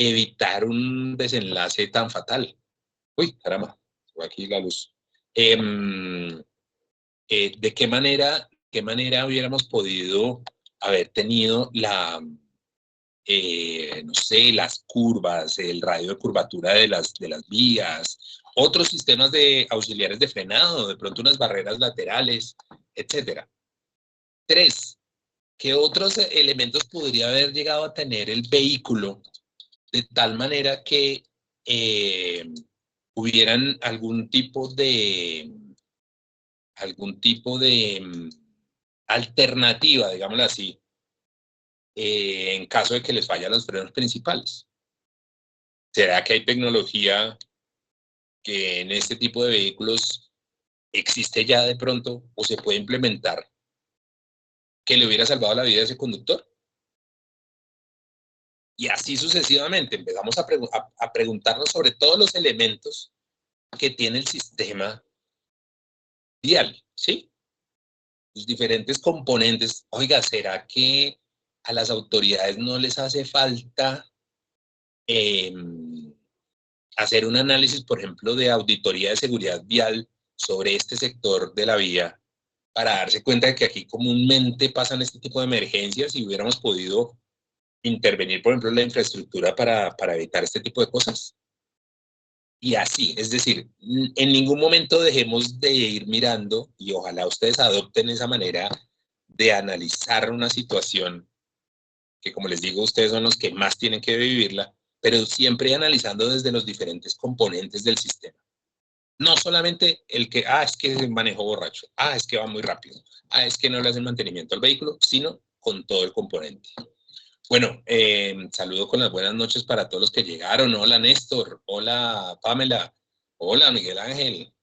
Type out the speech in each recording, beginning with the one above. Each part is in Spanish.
evitar un desenlace tan fatal. Uy, caramba, fue aquí la luz. ¿De qué manera hubiéramos podido haber tenido no sé, las curvas, el radio de curvatura de las vías, otros sistemas de auxiliares de frenado, de pronto unas barreras laterales, etcétera? 3, ¿qué otros elementos podría haber llegado a tener el vehículo de tal manera que hubieran algún tipo de alternativa, digámoslo así, en caso de que les fallen los frenos principales? ¿Será que hay tecnología que en este tipo de vehículos existe ya de pronto o se puede implementar que le hubiera salvado la vida a ese conductor? Y así sucesivamente empezamos a preguntarnos sobre todos los elementos que tiene el sistema vial, ¿sí? Los diferentes componentes. Oiga, ¿será que a las autoridades no les hace falta hacer un análisis, por ejemplo, de auditoría de seguridad vial sobre este sector de la vía para darse cuenta de que aquí comúnmente pasan este tipo de emergencias y hubiéramos podido intervenir, por ejemplo, en la infraestructura para evitar este tipo de cosas? Y así, es decir, en ningún momento dejemos de ir mirando, y ojalá ustedes adopten esa manera de analizar una situación que, como les digo, ustedes son los que más tienen que vivirla, pero siempre analizando desde los diferentes componentes del sistema. No solamente el que, es que manejó borracho, es que va muy rápido, es que no le hacen mantenimiento al vehículo, sino con todo el componente. Bueno, saludo con las buenas noches para todos los que llegaron. Hola Néstor, hola Pamela, hola Miguel Ángel,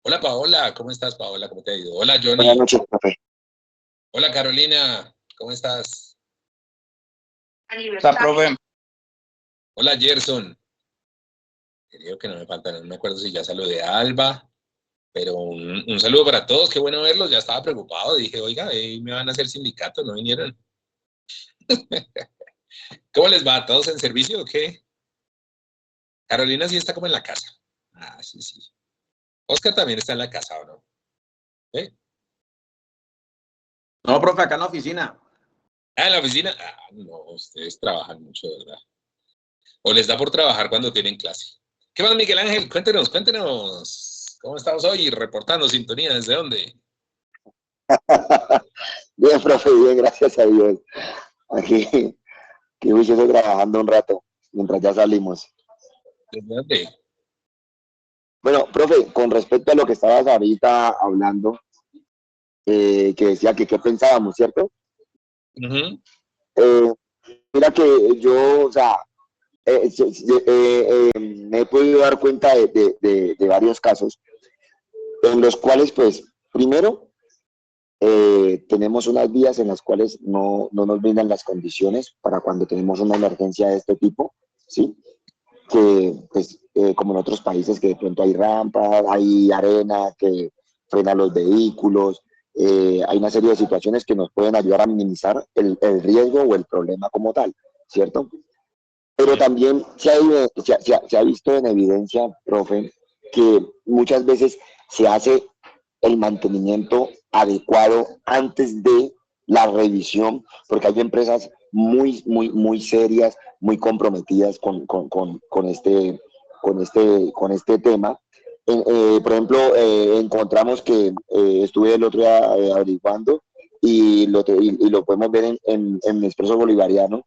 hola Paola, ¿cómo estás Paola? ¿Cómo te ha ido? Hola Johnny. Buenas noches, profe. Hola Carolina, ¿cómo estás? Está, profe. Hola Gerson. Creo que no me falta, no me acuerdo si ya saludé a Alba, pero un saludo para todos, qué bueno verlos, ya estaba preocupado, dije, oiga, me van a hacer sindicato, no vinieron. ¿Cómo les va? ¿Todos en servicio o qué? Carolina sí está como en la casa. Sí, sí. Oscar también está en la casa, ¿o no? ¿Eh? No, profe, acá en la oficina. ¿En la oficina? No, ustedes trabajan mucho, ¿verdad? ¿O les da por trabajar cuando tienen clase? ¿Qué más, Miguel Ángel? Cuéntenos. ¿Cómo estamos hoy? Reportando sintonía, ¿desde dónde? Bien, profe, bien, gracias a Dios. Aquí, que estoy trabajando un rato, mientras ya salimos. ¿Desde dónde? Bueno, profe, con respecto a lo que estabas ahorita hablando, que decía que qué pensábamos, ¿cierto? Uh-huh. Mira que yo, o sea, me he podido dar cuenta de varios casos en los cuales, pues, primero, tenemos unas vías en las cuales no nos brindan las condiciones para cuando tenemos una emergencia de este tipo, ¿sí? Que, pues, como en otros países, que de pronto hay rampas, hay arena que frena los vehículos, hay una serie de situaciones que nos pueden ayudar a minimizar el riesgo o el problema como tal, ¿cierto? Pero también se ha visto en evidencia, profe, que muchas veces se hace el mantenimiento adecuado antes de la revisión, porque hay empresas muy serias, muy comprometidas con este tema. Por ejemplo, encontramos que estuve el otro día averiguando y lo podemos ver en Expreso Bolivariano.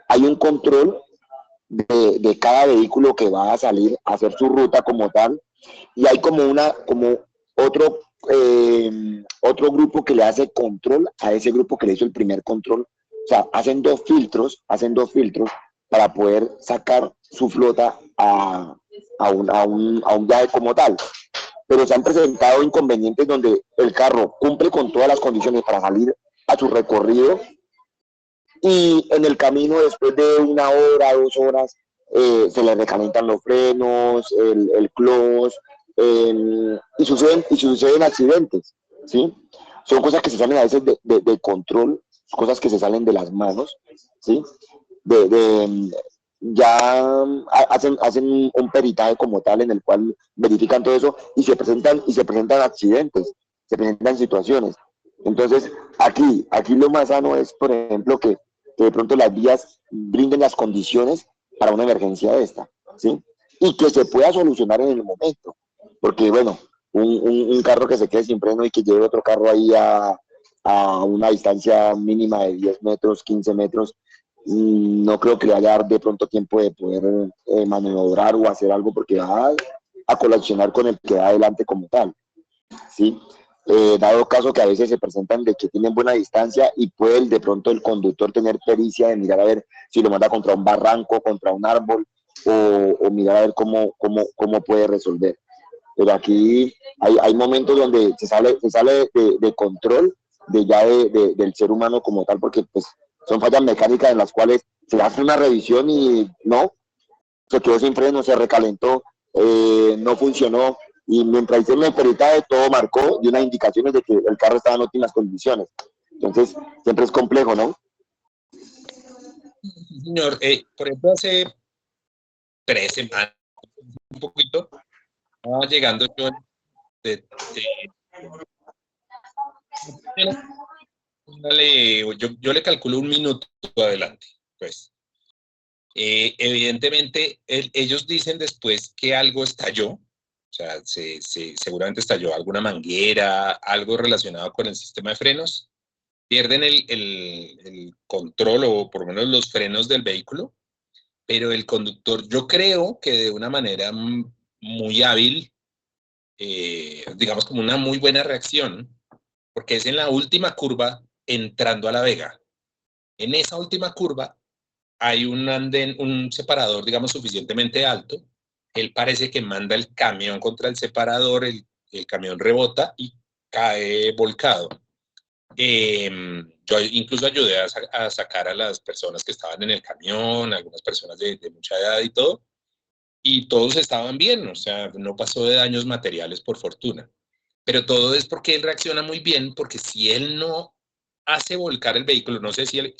Hay un control de cada vehículo que va a salir a hacer su ruta como tal, y hay como otro grupo que le hace control a ese grupo que le hizo el primer control. O sea, hacen dos filtros para poder sacar su flota a un viaje como tal. Pero se han presentado inconvenientes donde el carro cumple con todas las condiciones para salir a su recorrido, y en el camino, después de 1 hora, 2 horas, se le recalientan los frenos, el clutch, y suceden accidentes, ¿sí? Son cosas que se salen a veces de control, cosas que se salen de las manos, ¿sí? hacen un peritaje como tal en el cual verifican todo eso y se presentan accidentes, se presentan situaciones. Entonces, aquí lo más sano es, por ejemplo, que de pronto las vías brinden las condiciones para una emergencia de esta, ¿sí? Y que se pueda solucionar en el momento. Porque, bueno, un carro que se quede sin freno y que lleve otro carro ahí a una distancia mínima de 10 metros, 15 metros, no creo que le vaya a dar de pronto tiempo de poder maniobrar o hacer algo porque va a colacionar con el que va adelante como tal, ¿sí? Dado caso que a veces se presentan de que tienen buena distancia y puede de pronto el conductor tener pericia de mirar a ver si lo manda contra un barranco, contra un árbol o mirar a ver cómo puede resolver. Pero aquí hay momentos donde se sale de control del ser humano como tal, porque pues son fallas mecánicas en las cuales se hace una revisión y no, se quedó sin freno, se recalentó, no funcionó, y mientras hicieron el peritaje todo marcó y unas indicaciones de que el carro estaba en óptimas condiciones. Entonces, siempre es complejo, ¿no? Señor, por ejemplo, hace 3 semanas, un poquito, estaba llegando yo le calculo 1 minuto adelante, pues. Evidentemente, ellos dicen después que algo estalló, o sea, seguramente estalló alguna manguera, algo relacionado con el sistema de frenos, pierden el control o por lo menos los frenos del vehículo, pero el conductor, yo creo que de una manera muy hábil, digamos como una muy buena reacción, porque es en la última curva entrando a La Vega. En esa última curva hay un andén, un separador, digamos, suficientemente alto. Él parece que manda el camión contra el separador, el camión rebota y cae volcado. Yo incluso ayudé a sacar a las personas que estaban en el camión, algunas personas de mucha edad y todo, y todos estaban bien, o sea, no pasó de daños materiales por fortuna. Pero todo es porque él reacciona muy bien, porque si él no hace volcar el vehículo, no sé si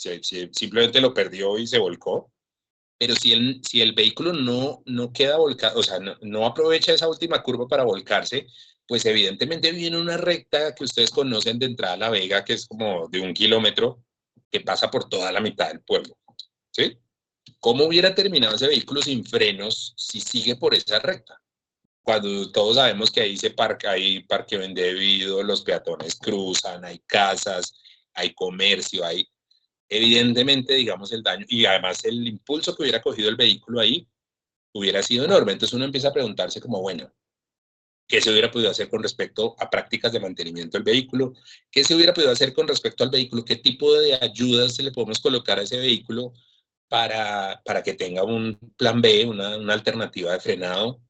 simplemente lo perdió y se volcó, pero si el vehículo no queda volcado, o sea, no aprovecha esa última curva para volcarse, pues evidentemente viene una recta que ustedes conocen de entrada a La Vega, que es como de 1 kilómetro, que pasa por toda la mitad del pueblo, ¿sí? ¿Cómo hubiera terminado ese vehículo sin frenos si sigue por esa recta? Cuando todos sabemos que ahí hay parqueo indebido, los peatones cruzan, hay casas, hay comercio, evidentemente, digamos, el daño, y además el impulso que hubiera cogido el vehículo ahí hubiera sido enorme. Entonces uno empieza a preguntarse como, bueno, ¿qué se hubiera podido hacer con respecto a prácticas de mantenimiento del vehículo? ¿Qué se hubiera podido hacer con respecto al vehículo? ¿Qué tipo de ayudas se le podemos colocar a ese vehículo para que tenga un plan B, una alternativa de frenado?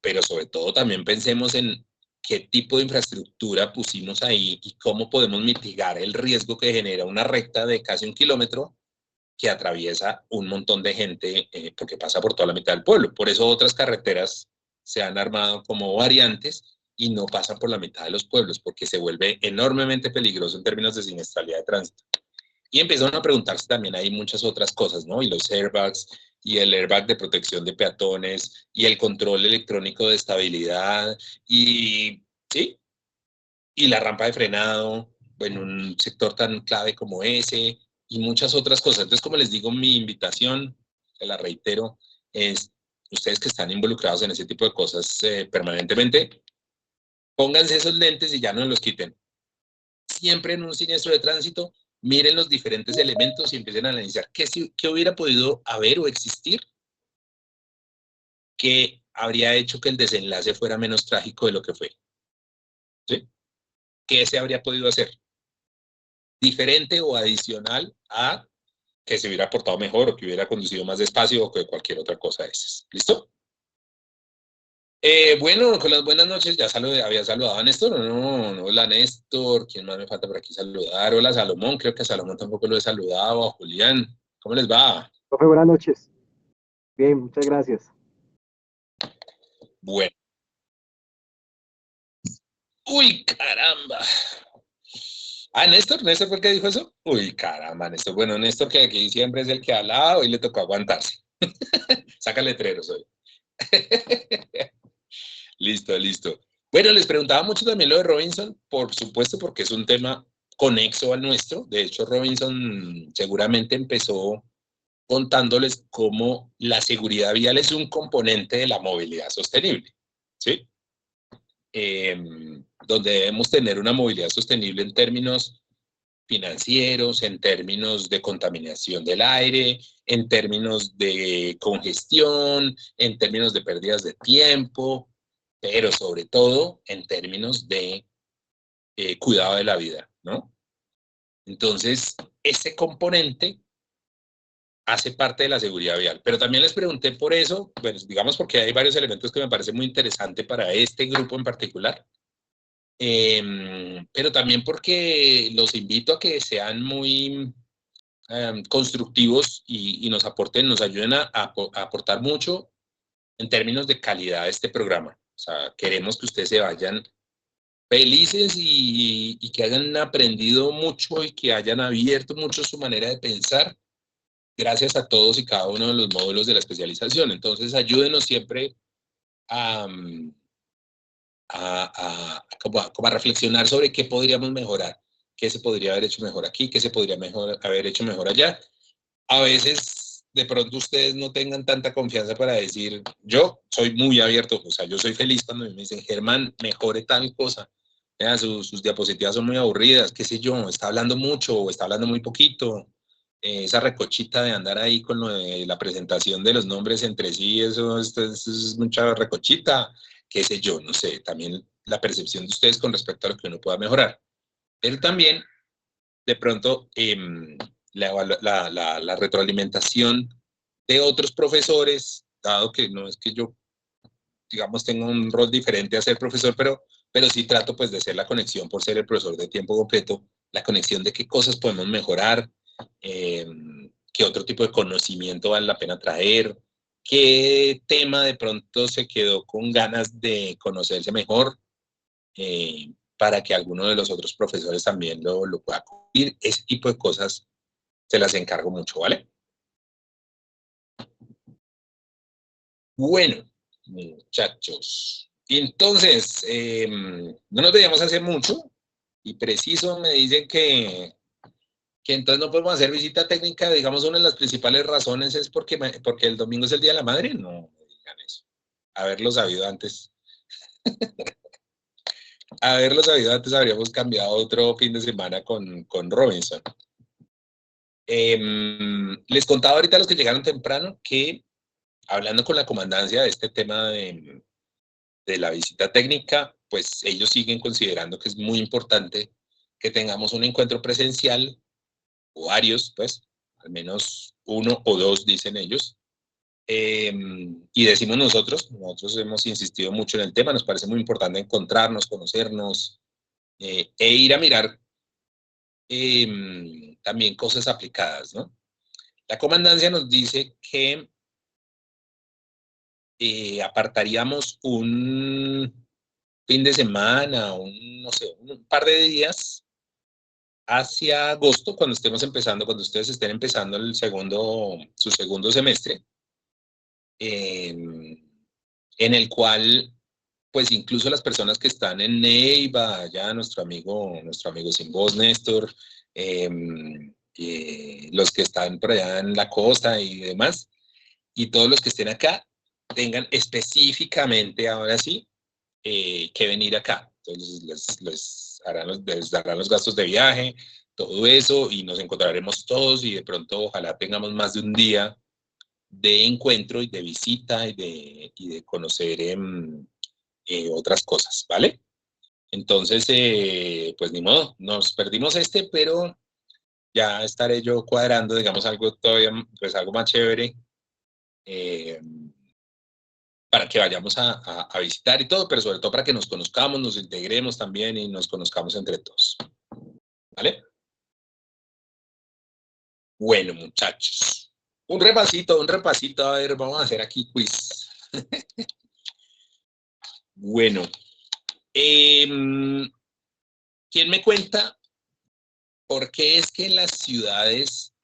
Pero sobre todo también pensemos en qué tipo de infraestructura pusimos ahí y cómo podemos mitigar el riesgo que genera una recta de casi 1 kilómetro que atraviesa un montón de gente porque pasa por toda la mitad del pueblo. Por eso otras carreteras se han armado como variantes y no pasan por la mitad de los pueblos porque se vuelve enormemente peligroso en términos de siniestralidad de tránsito. Y empezaron a preguntarse también ahí muchas otras cosas, ¿no? Y los airbags, y el airbag de protección de peatones, y el control electrónico de estabilidad, y, ¿sí? Y la rampa de frenado en un sector tan clave como ese, y muchas otras cosas. Entonces, como les digo, mi invitación, que la reitero, es ustedes que están involucrados en ese tipo de cosas permanentemente, pónganse esos lentes y ya no los quiten. Siempre en un siniestro de tránsito, miren los diferentes elementos y empiecen a analizar qué hubiera podido haber o existir que habría hecho que el desenlace fuera menos trágico de lo que fue. ¿Sí? ¿Qué se habría podido hacer? Diferente o adicional a que se hubiera portado mejor o que hubiera conducido más despacio o que cualquier otra cosa de esas. ¿Listo? Bueno, con las buenas noches, ya había saludado a Néstor, no, hola Néstor, ¿quién más me falta por aquí saludar? Hola Salomón, creo que a Salomón tampoco lo he saludado, a Julián, ¿cómo les va? Profe, buenas noches. Bien, muchas gracias. Bueno. Uy, caramba. Ah, Néstor fue el que dijo eso. Uy, caramba, Néstor. Bueno, Néstor que aquí siempre es el que habla, hoy le tocó aguantarse. Saca letreros hoy. Listo, listo. Bueno, les preguntaba mucho también lo de Robinson, por supuesto, porque es un tema conexo al nuestro. De hecho, Robinson seguramente empezó contándoles cómo la seguridad vial es un componente de la movilidad sostenible, ¿sí? Donde debemos tener una movilidad sostenible en términos financieros, en términos de contaminación del aire, en términos de congestión, en términos de pérdidas de tiempo, pero sobre todo en términos de cuidado de la vida, ¿no? Entonces, ese componente hace parte de la seguridad vial. Pero también les pregunté por eso, pues, digamos porque hay varios elementos que me parecen muy interesantes para este grupo en particular, pero también porque los invito a que sean muy constructivos y nos aporten, nos ayuden a aportar mucho en términos de calidad de este programa. O sea, queremos que ustedes se vayan felices y que hayan aprendido mucho y que hayan abierto mucho su manera de pensar gracias a todos y cada uno de los módulos de la especialización. Entonces, ayúdenos siempre a, como a reflexionar sobre qué podríamos mejorar, qué se podría haber hecho mejor aquí, qué se podría haber hecho mejor allá. A veces, de pronto, ustedes no tengan tanta confianza para decir, yo soy muy abierto, o sea, yo soy feliz cuando me dicen, Germán, mejore tal cosa. Sus diapositivas son muy aburridas, qué sé yo, está hablando mucho o está hablando muy poquito. Esa recochita de andar ahí con lo de la presentación de los nombres entre sí, eso es mucha recochita, qué sé yo, no sé, también la percepción de ustedes con respecto a lo que uno pueda mejorar. Pero también, de pronto, la retroalimentación de otros profesores, dado que no es que yo, digamos, tenga un rol diferente a ser profesor, pero sí trato pues de ser la conexión por ser el profesor de tiempo completo, la conexión de qué cosas podemos mejorar, qué otro tipo de conocimiento vale la pena traer, qué tema de pronto se quedó con ganas de conocerse mejor, para que alguno de los otros profesores también lo pueda cumplir. Ese tipo de cosas se las encargo mucho, ¿vale? Bueno, muchachos. Entonces, no nos veíamos hace mucho y preciso me dicen que entonces no podemos hacer visita técnica. Digamos, una de las principales razones es porque el domingo es el Día de la Madre. No me digan eso. Haberlo sabido antes. Haberlo sabido antes habríamos cambiado otro fin de semana con Robinson. Les contaba ahorita a los que llegaron temprano que hablando con la comandancia de este tema de la visita técnica, pues ellos siguen considerando que es muy importante que tengamos un encuentro presencial, o varios, pues, al menos uno o dos, dicen ellos. Y decimos nosotros hemos insistido mucho en el tema, nos parece muy importante encontrarnos, conocernos, e ir a mirar también cosas aplicadas, ¿no? La comandancia nos dice que apartaríamos un fin de semana, no sé, un par de días hacia agosto, cuando estemos empezando, cuando ustedes estén empezando su segundo semestre, en el cual, pues incluso las personas que están en Neiva, ya nuestro amigo Sin Voz, Néstor, los que están por allá en la costa y demás, y todos los que estén acá, tengan específicamente, ahora sí, que venir acá. Entonces les darán los gastos de viaje, todo eso, y nos encontraremos todos y de pronto ojalá tengamos más de un día de encuentro y de visita y de conocer otras cosas, ¿vale? Entonces, pues ni modo, nos perdimos pero ya estaré yo cuadrando, digamos, algo todavía, pues algo más chévere, para que vayamos a visitar y todo, pero sobre todo para que nos conozcamos, nos integremos también y nos conozcamos entre todos. ¿Vale? Bueno, muchachos. Un repasito, a ver, vamos a hacer aquí quiz. Bueno, ¿quién me cuenta por qué es que las ciudades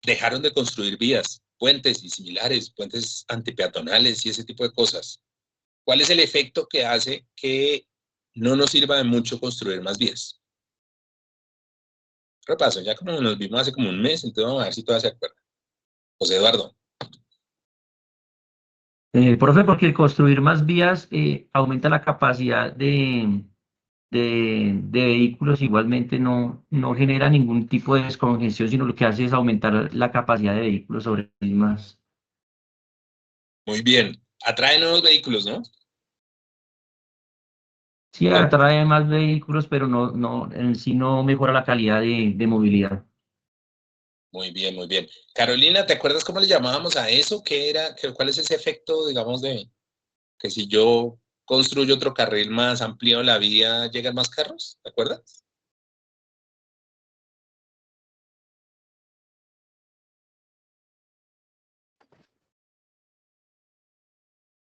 dejaron de construir vías? puentes y similares, puentes antipeatonales y ese tipo de cosas. ¿Cuál es el efecto que hace que no nos sirva de mucho construir más vías? Repaso, ya como nos vimos hace como un mes, entonces vamos a ver si todas se acuerdan. José Eduardo. Profe, porque el construir más vías aumenta la capacidad de vehículos, igualmente no genera ningún tipo de descongestión, sino lo que hace es aumentar la capacidad de vehículos sobre las mismas. Muy bien. Atrae nuevos vehículos, ¿no? Sí, atrae más vehículos, pero en sí no mejora la calidad de movilidad. Muy bien, muy bien. Carolina, ¿te acuerdas cómo le llamábamos a eso? ¿Cuál es ese efecto, digamos, de que si yo construyo otro carril más amplio la vía, llegan más carros? ¿Te acuerdas?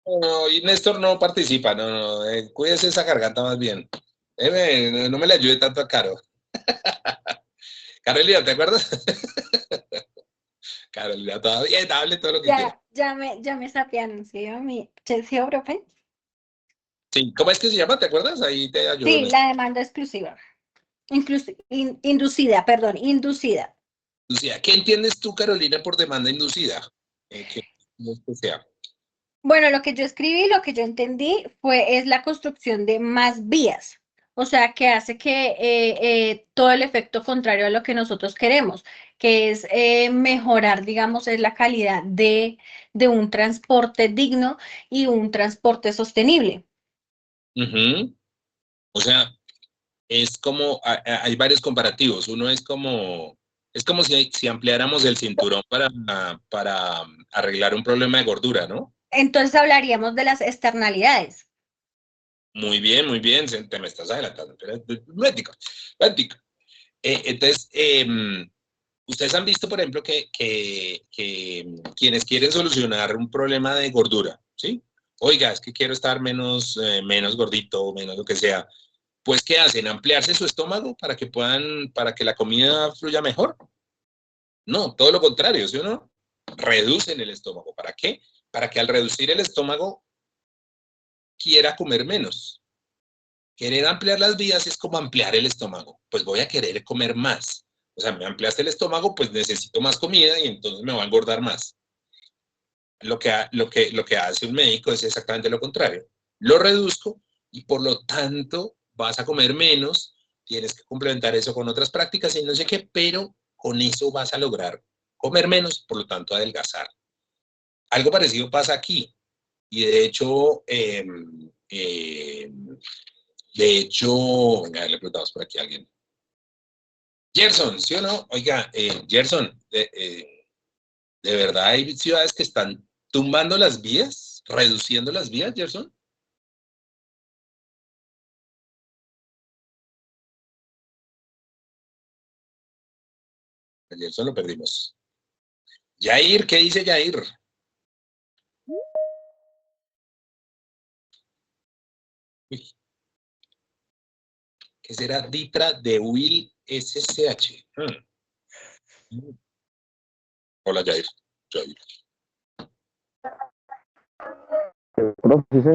No, y Néstor no participa, cuídese esa garganta más bien. No me le ayude tanto a Caro. Carolina, ¿te acuerdas? Carolina, todavía hable todo lo que quiera. Ya me sapearon, ¿sí? ¿Sí, profe? Sí, ¿cómo es que se llama? ¿Te acuerdas? Ahí te ayudo. Sí, la demanda exclusiva. Inducida, perdón, inducida. Inducida. ¿Qué entiendes tú, Carolina, por demanda inducida? ¿Qué es que sea? Bueno, lo que yo escribí, lo que yo entendí es la construcción de más vías. O sea, que hace que todo el efecto contrario a lo que nosotros queremos, que es mejorar, digamos, es la calidad de un transporte digno y un transporte sostenible. O sea, es como, hay varios comparativos. Uno es como si ampliáramos el cinturón para arreglar un problema de gordura, ¿no? Entonces hablaríamos de las externalidades. Muy bien, te me estás adelantando. Médico. Entonces, ustedes han visto, por ejemplo, que quienes quieren solucionar un problema de gordura, ¿sí? Oiga, es que quiero estar menos gordito, menos lo que sea. Pues, ¿qué hacen? ¿Ampliarse su estómago para que la comida fluya mejor? No, todo lo contrario, ¿sí o no? Reducen el estómago. ¿Para qué? Para que al reducir el estómago quiera comer menos. Querer ampliar las vías es como ampliar el estómago. Pues voy a querer comer más. O sea, me ampliaste el estómago, pues necesito más comida y entonces me va a engordar más. Lo que hace un médico es exactamente lo contrario. Lo reduzco y por lo tanto vas a comer menos, tienes que complementar eso con otras prácticas y no sé qué, pero con eso vas a lograr comer menos, por lo tanto adelgazar. Algo parecido pasa aquí y venga, le preguntamos por aquí a alguien. Gerson, ¿sí o no? Oiga, Gerson, ¿de verdad hay ciudades que están tumbando las vías, reduciendo las vías, Gerson? A Gerson lo perdimos. Yair, ¿qué dice Yair? Uy, ¿qué será Ditra de Will SCH? Hola, Yair. Profe, sí,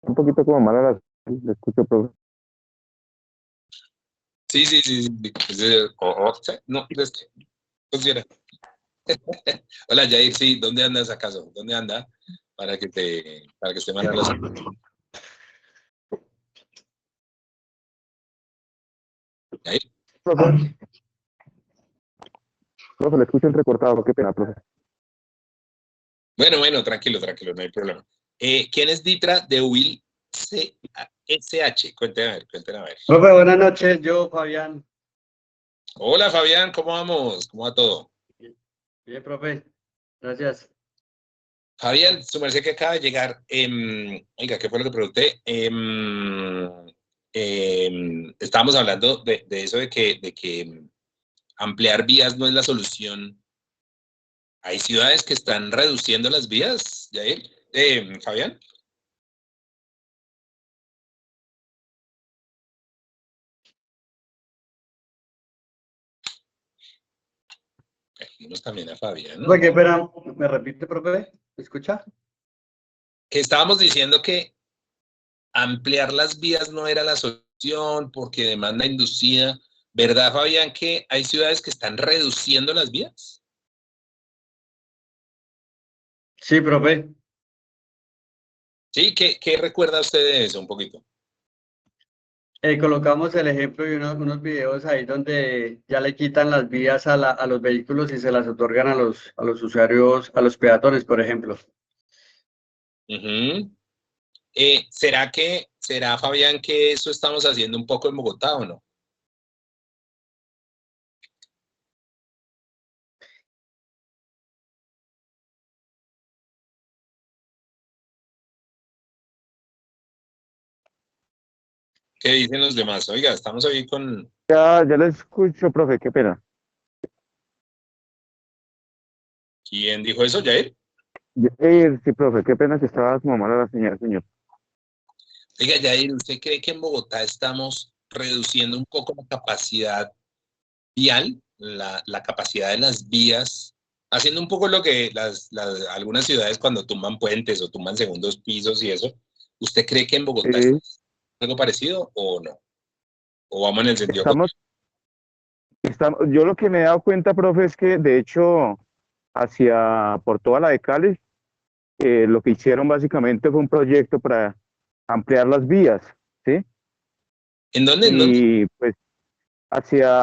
un poquito como mala le escucho, profe. Sí. No, funciona. Hola, Yair, sí, ¿dónde andas acaso? ¿Dónde anda? Para que esté mal la salud. Yair. Profe, le escucho entrecortado, qué pena, profe. Bueno, tranquilo, no hay problema. ¿Quién es Ditra de Will SH? Cuéntame a ver. Profe, buenas noches, yo, Fabián. Hola, Fabián, ¿cómo vamos? ¿Cómo va todo? Bien, profe, gracias. Fabián, su merced que acaba de llegar, oiga, ¿qué fue lo que pregunté? Estábamos hablando de eso de que ampliar vías no es la solución. ¿Hay ciudades que están reduciendo las vías, Jair? Fabián. Vimos también a Fabián, ¿no? Oye, espera, ¿me repite, profe? ¿Me escucha? Que estábamos diciendo que ampliar las vías no era la solución porque demanda inducida. ¿Verdad, Fabián, que hay ciudades que están reduciendo las vías? Sí, profe. Sí, ¿qué recuerda usted de eso un poquito? Colocamos el ejemplo y unos videos ahí donde ya le quitan las vías a los vehículos y se las otorgan a los usuarios, a los peatones, por ejemplo. Uh-huh. ¿Será, Fabián, que eso estamos haciendo un poco en Bogotá o no? ¿Qué dicen los demás? Oiga, estamos hoy con... Ya le escucho, profe, qué pena. ¿Quién dijo eso, Jair? Sí, profe, qué pena que estaba como mala la señal, señor. Oiga, Jair, ¿usted cree que en Bogotá estamos reduciendo un poco la capacidad vial, la capacidad de las vías, haciendo un poco lo que algunas ciudades cuando tumban puentes o tumban segundos pisos y eso? ¿Usted cree que en Bogotá es algo parecido o no? ¿O vamos en el sentido estamos, yo lo que me he dado cuenta, profe, es que de hecho por toda la de Cali, lo que hicieron básicamente fue un proyecto para ampliar las vías, ¿sí? ¿En dónde? Y pues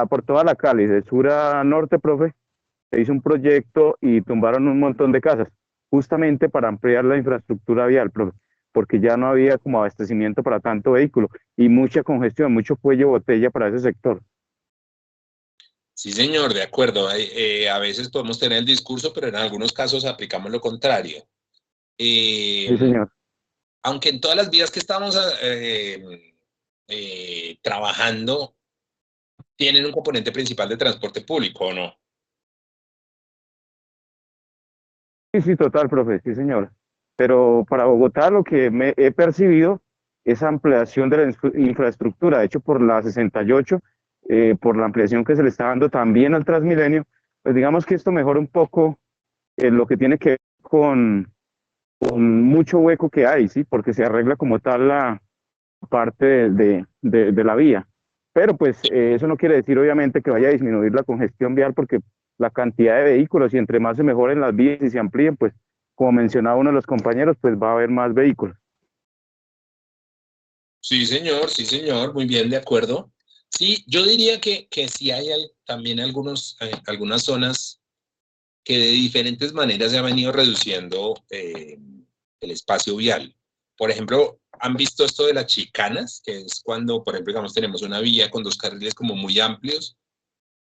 por toda la Cali, de sur a norte, profe, se hizo un proyecto y tumbaron un montón de casas, justamente para ampliar la infraestructura vial, profe, porque ya no había como abastecimiento para tanto vehículo y mucha congestión, mucho cuello de botella para ese sector. Sí, señor, de acuerdo. A veces podemos tener el discurso, pero en algunos casos aplicamos lo contrario. Sí, señor. Aunque en todas las vías que estamos trabajando tienen un componente principal de transporte público, ¿o no? Sí, sí, total, profe, sí, señor. Pero para Bogotá lo que he percibido es ampliación de la infraestructura, de hecho por la 68, por la ampliación que se le está dando también al Transmilenio, pues digamos que esto mejora un poco lo que tiene que ver con mucho hueco que hay, ¿sí? Porque se arregla como tal la parte de la vía. Pero pues eso no quiere decir obviamente que vaya a disminuir la congestión vial porque la cantidad de vehículos y entre más se mejoren las vías y se amplíen, pues como mencionaba uno de los compañeros, pues va a haber más vehículos. Sí, señor, muy bien, de acuerdo. Sí, yo diría que sí hay también algunas zonas que de diferentes maneras se ha venido reduciendo el espacio vial. Por ejemplo, ¿han visto esto de las chicanas? Que es cuando, por ejemplo, digamos, tenemos una vía con dos carriles como muy amplios.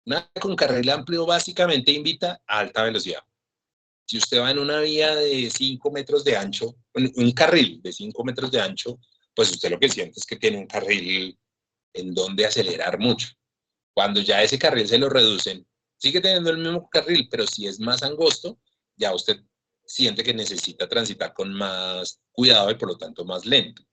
Una con carril amplio básicamente invita a alta velocidad. Si usted va en una vía de 5 metros de ancho, un carril de 5 metros de ancho, pues usted lo que siente es que tiene un carril en donde acelerar mucho. Cuando ya ese carril se lo reducen, sigue teniendo el mismo carril, pero si es más angosto, ya usted siente que necesita transitar con más cuidado y por lo tanto más lento.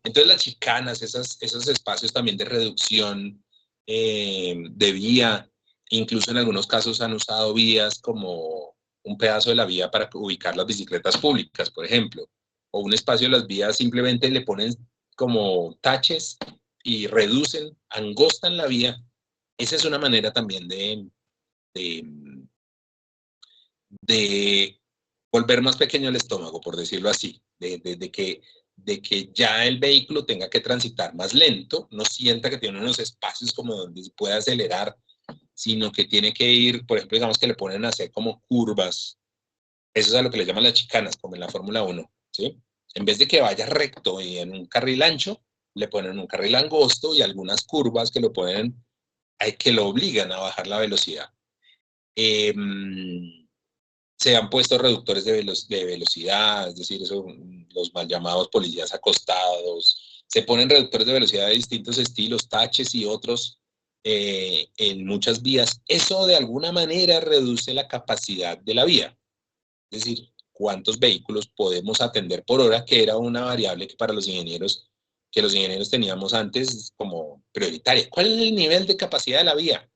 Entonces las chicanas, esos espacios también de reducción de vía, incluso en algunos casos han usado vías como un pedazo de la vía para ubicar las bicicletas públicas, por ejemplo, o un espacio de las vías simplemente le ponen como taches y reducen, angostan la vía. Esa es una manera también de volver más pequeño el estómago, por decirlo así, de que ya el vehículo tenga que transitar más lento, no sienta que tiene unos espacios como donde se puede acelerar, sino que tiene que ir, por ejemplo, digamos que le ponen a hacer como curvas, eso es a lo que le llaman las chicanas, como en la Fórmula 1, ¿sí? En vez de que vaya recto y en un carril ancho, le ponen un carril angosto y algunas curvas que que lo obligan a bajar la velocidad. Se han puesto reductores de velocidad, es decir, los mal llamados policías acostados. Se ponen reductores de velocidad de distintos estilos, taches y otros en muchas vías. Eso de alguna manera reduce la capacidad de la vía. Es decir, cuántos vehículos podemos atender por hora, que era una variable que los ingenieros teníamos antes como prioritaria. ¿Cuál es el nivel de capacidad de la vía?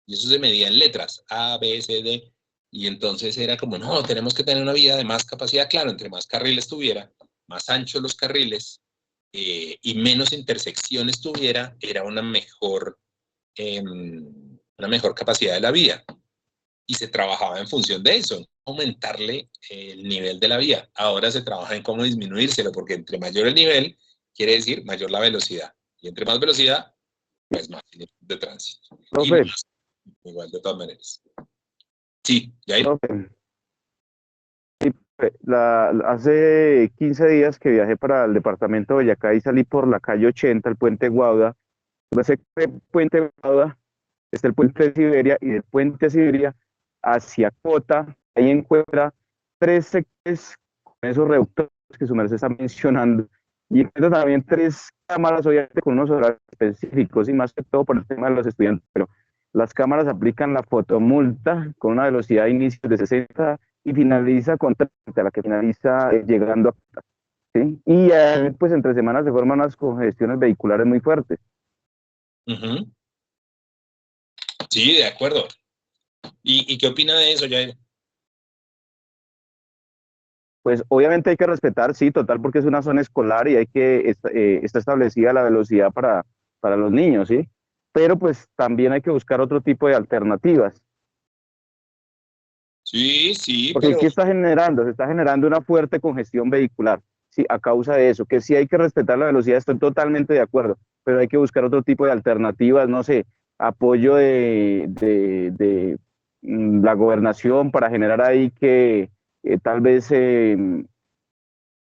Y eso se medía en letras, A, B, C, D. y entonces era como, no, tenemos que tener una vía de más capacidad. Claro, entre más carriles tuviera, más anchos los carriles, y menos intersecciones tuviera, era una mejor capacidad de la vía. Y se trabajaba en función de eso, aumentarle el nivel de la vía. Ahora se trabaja en cómo disminuírselo, porque entre mayor el nivel, quiere decir mayor la velocidad. Y entre más velocidad, pues más de tránsito. Y Profe, más, igual de todas maneras. Sí, Jair. profe, hace 15 días que viajé para el departamento de Boyacá y salí por la calle 80, el puente Guauda. Por ese puente Guauda está el puente de Siberia, y del puente de Siberia hacia Cota, ahí encuentra 3 sectores con esos reductores que su merced está mencionando, y encuentra también 3 cámaras, obviamente con unos horarios específicos, y más que todo por el tema de los estudiantes, pero las cámaras aplican la fotomulta con una velocidad de inicio de 60 y finaliza con 30, la que finaliza llegando a Cota, ¿sí? Y pues entre semanas se forman unas congestiones vehiculares muy fuertes. Sí, de acuerdo. ¿Y qué opina de eso, Jair? Pues obviamente hay que respetar, sí, total, porque es una zona escolar y hay que, está establecida la velocidad para los niños, ¿sí? Pero pues también hay que buscar otro tipo de alternativas. Sí, sí, Porque pero... ¿qué está generando? Se está generando una fuerte congestión vehicular, sí, a causa de eso, que sí hay que respetar la velocidad, estoy totalmente de acuerdo, pero hay que buscar otro tipo de alternativas, no sé, apoyo de la gobernación para generar ahí que tal vez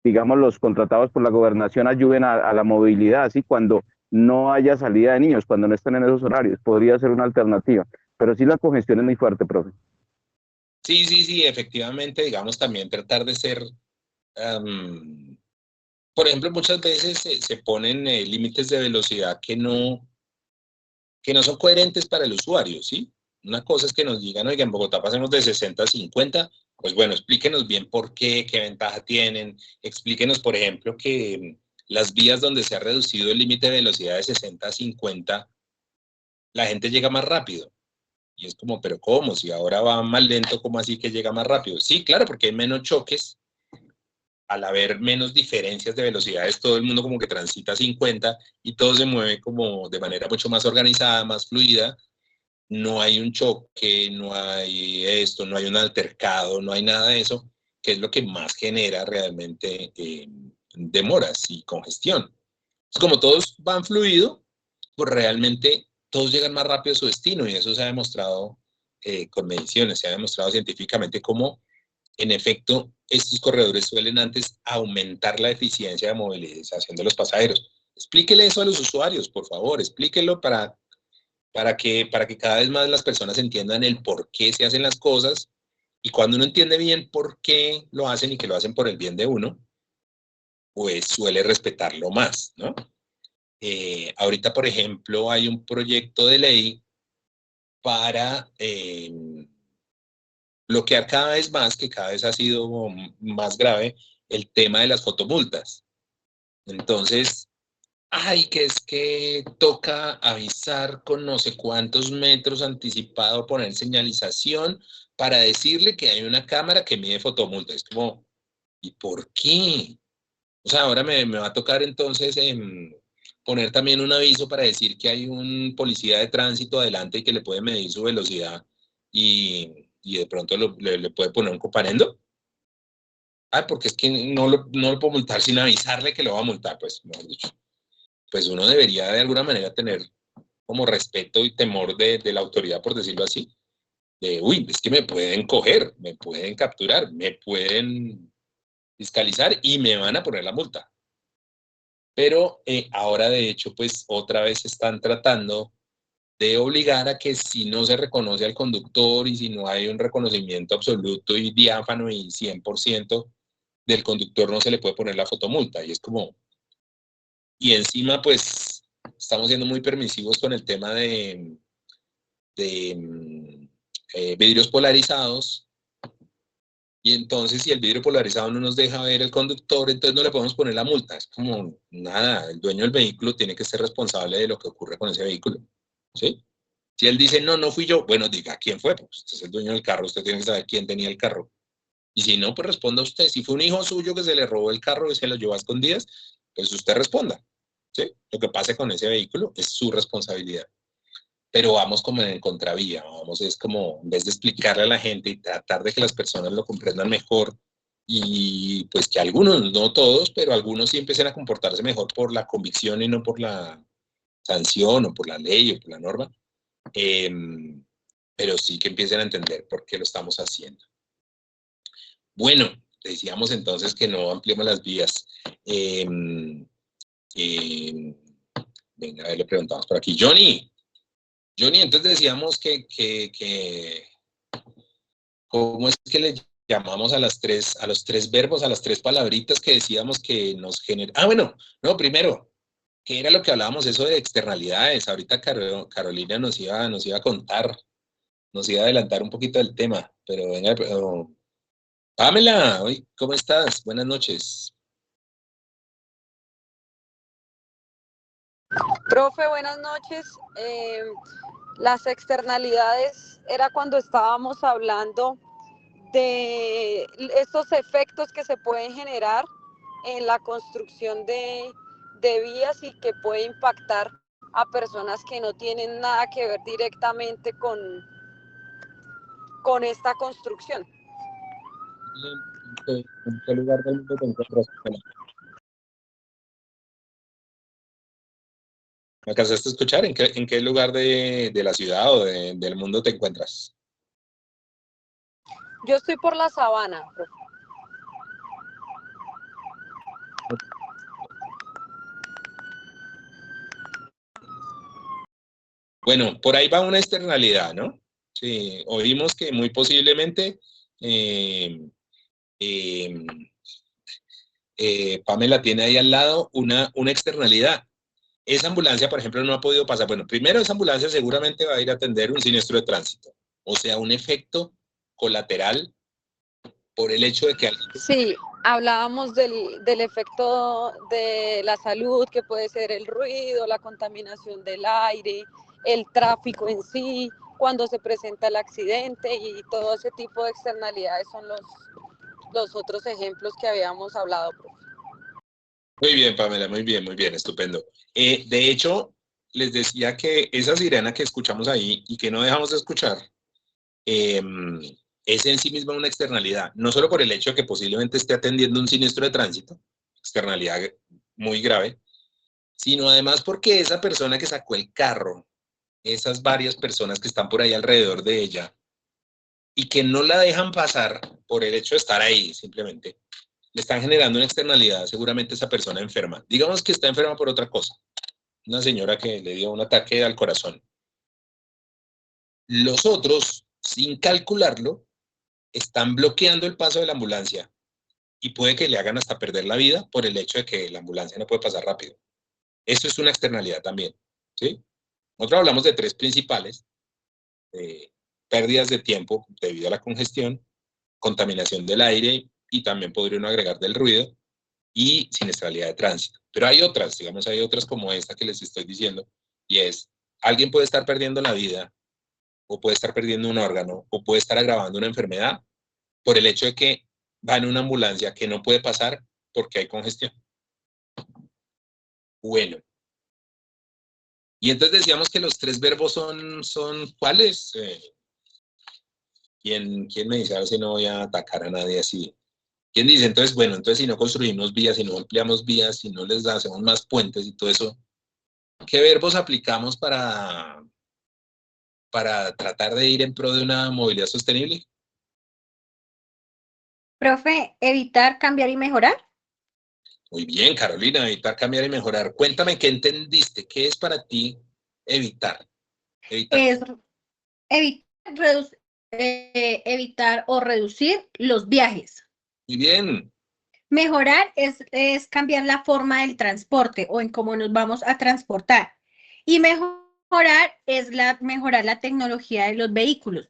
digamos, los contratados por la gobernación ayuden a la movilidad, ¿sí? Cuando no haya salida de niños, cuando no estén en esos horarios, podría ser una alternativa. Pero sí la congestión es muy fuerte, profe. Sí, sí, sí, efectivamente, digamos, también tratar de ser, por ejemplo, muchas veces se ponen límites de velocidad que no son coherentes para el usuario, ¿sí? Una cosa es que nos digan, oiga, en Bogotá pasemos de 60 a 50, pues bueno, explíquenos bien por qué ventaja tienen, explíquenos, por ejemplo, que las vías donde se ha reducido el límite de velocidad de 60 a 50, la gente llega más rápido. Y es como, pero ¿cómo? Si ahora va más lento, ¿cómo así que llega más rápido? Sí, claro, porque hay menos choques. Al haber menos diferencias de velocidades, todo el mundo como que transita a 50 y todo se mueve como de manera mucho más organizada, más fluida. No hay un choque, no hay esto, no hay un altercado, no hay nada de eso, que es lo que más genera realmente demoras y congestión. Es como todos van fluido, pues realmente todos llegan más rápido a su destino, y eso se ha demostrado con mediciones, se ha demostrado científicamente cómo, en efecto, estos corredores suelen antes aumentar la eficiencia de movilización de los pasajeros. Explíquele eso a los usuarios, por favor, explíquelo para que cada vez más las personas entiendan el por qué se hacen las cosas, y cuando uno entiende bien por qué lo hacen y que lo hacen por el bien de uno, pues suele respetarlo más, ¿no? Ahorita, por ejemplo, hay un proyecto de ley para bloquear cada vez más, que cada vez ha sido más grave, el tema de las fotomultas. Entonces, ay, que es que toca avisar con no sé cuántos metros anticipado, poner señalización para decirle que hay una cámara que mide fotomultas. Es como, ¿y por qué? O sea, ahora me va a tocar entonces poner también un aviso para decir que hay un policía de tránsito adelante y que le puede medir su velocidad, y de pronto le puede poner un comparendo. Ah, porque es que no lo puedo multar sin avisarle que lo va a multar, pues, mejor dicho. Pues uno debería de alguna manera tener como respeto y temor de la autoridad, por decirlo así. De, uy, es que me pueden coger, me pueden capturar, me pueden fiscalizar y me van a poner la multa. Pero ahora, de hecho, pues otra vez están tratando de obligar a que si no se reconoce al conductor y si no hay un reconocimiento absoluto y diáfano y 100% del conductor, no se le puede poner la fotomulta. Y es como... Y encima, pues, estamos siendo muy permisivos con el tema de vidrios polarizados. Y entonces, si el vidrio polarizado no nos deja ver el conductor, entonces no le podemos poner la multa. Es como, nada, el dueño del vehículo tiene que ser responsable de lo que ocurre con ese vehículo, ¿sí? Si él dice, no, no fui yo, bueno, diga quién fue, pues usted es el dueño del carro, usted tiene que saber quién tenía el carro. Y si no, pues responda usted. Si fue un hijo suyo que se le robó el carro y se lo llevó a escondidas, pues usted responda. ¿Sí? Lo que pase con ese vehículo es su responsabilidad. Pero vamos como en contravía, vamos, es como, en vez de explicarle a la gente y tratar de que las personas lo comprendan mejor, y pues que algunos, no todos, pero algunos sí empiecen a comportarse mejor por la convicción y no por la sanción o por la ley o por la norma, pero sí que empiecen a entender por qué lo estamos haciendo. Bueno, decíamos entonces que no ampliemos las vías. Venga, a ver, le preguntamos por aquí. Johnny, entonces decíamos que ¿cómo es que le llamamos a los tres verbos, a las tres palabritas que decíamos que nos generan? Ah, bueno, no, primero, ¿qué era lo que hablábamos eso de externalidades? Ahorita Carolina nos iba a contar, nos iba a adelantar un poquito del tema, pero venga, Pamela, ¿cómo estás? Buenas noches. Profe, buenas noches. Las externalidades era cuando estábamos hablando de estos efectos que se pueden generar en la construcción de vías y que puede impactar a personas que no tienen nada que ver directamente con esta construcción. ¿En qué lugar del mundo te encuentras? ¿Me alcanzaste a escuchar? ¿En qué lugar de la ciudad o del mundo te encuentras? Yo estoy por la sabana, profe. Bueno, por ahí va una externalidad, ¿no? Sí, oímos que muy posiblemente Pamela tiene ahí al lado una externalidad. Esa ambulancia, por ejemplo, no ha podido pasar. Bueno, primero esa ambulancia seguramente va a ir a atender un siniestro de tránsito, o sea, un efecto colateral por el hecho de que alguien... Sí, hablábamos del efecto de la salud, que puede ser el ruido, la contaminación del aire, el tráfico en sí, cuando se presenta el accidente y todo ese tipo de externalidades son los otros ejemplos que habíamos hablado, profe. Muy bien, Pamela, muy bien, estupendo. De hecho, les decía que esa sirena que escuchamos ahí y que no dejamos de escuchar, es en sí misma una externalidad, no solo por el hecho de que posiblemente esté atendiendo un siniestro de tránsito, externalidad muy grave, sino además porque esa persona que sacó el carro, esas varias personas que están por ahí alrededor de ella y que no la dejan pasar por el hecho de estar ahí simplemente, le están generando una externalidad seguramente a esa persona enferma. Digamos que está enferma por otra cosa, una señora que le dio un ataque al corazón. Los otros, sin calcularlo, están bloqueando el paso de la ambulancia y puede que le hagan hasta perder la vida por el hecho de que la ambulancia no puede pasar rápido. Eso es una externalidad también, ¿sí? Nosotros hablamos de tres principales: pérdidas de tiempo debido a la congestión, contaminación del aire y también podría uno agregar del ruido y siniestralidad de tránsito. Pero hay otras, digamos, hay otras como esta que les estoy diciendo, y es, alguien puede estar perdiendo la vida o puede estar perdiendo un órgano o puede estar agravando una enfermedad por el hecho de que va en una ambulancia que no puede pasar porque hay congestión. Bueno. Y entonces decíamos que los tres verbos son ¿cuáles? ¿Quién me dice? A ver si no voy a atacar a nadie así. ¿Quién dice? Entonces, bueno, entonces si no construimos vías, si no ampliamos vías, si no les hacemos más puentes y todo eso, ¿qué verbos aplicamos para tratar de ir en pro de una movilidad sostenible? Profe, evitar, cambiar y mejorar. Muy bien, Carolina, evitar, cambiar y mejorar. Cuéntame qué entendiste, qué es para ti evitar. Es evitar o reducir los viajes. Muy bien. Mejorar es cambiar la forma del transporte o en cómo nos vamos a transportar. Y mejorar es mejorar la tecnología de los vehículos.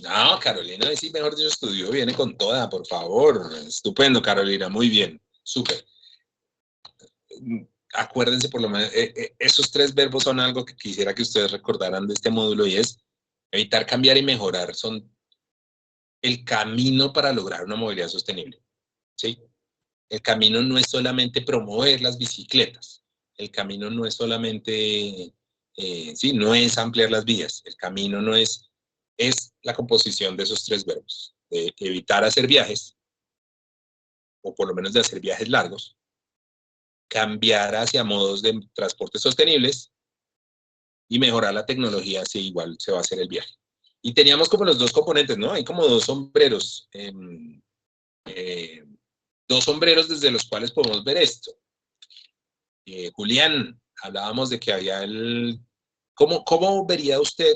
No, Carolina, sí, mejor dicho, estudió, viene con toda, por favor. Estupendo, Carolina, muy bien, súper. acuérdense por lo menos, esos 3 verbos son algo que quisiera que ustedes recordaran de este módulo, y es evitar, cambiar y mejorar. Son el camino para lograr una movilidad sostenible, ¿sí? El camino no es solamente promover las bicicletas, el camino no es solamente, sí, no es ampliar las vías, el camino no es la composición de esos 3 verbos, de evitar hacer viajes, o por lo menos de hacer viajes largos, cambiar hacia modos de transporte sostenibles y mejorar la tecnología, si igual se va a hacer el viaje. Y teníamos como los 2 componentes, ¿no? Hay como 2 sombreros, 2 sombreros desde los cuales podemos ver esto. Julián, hablábamos de que había ¿cómo vería usted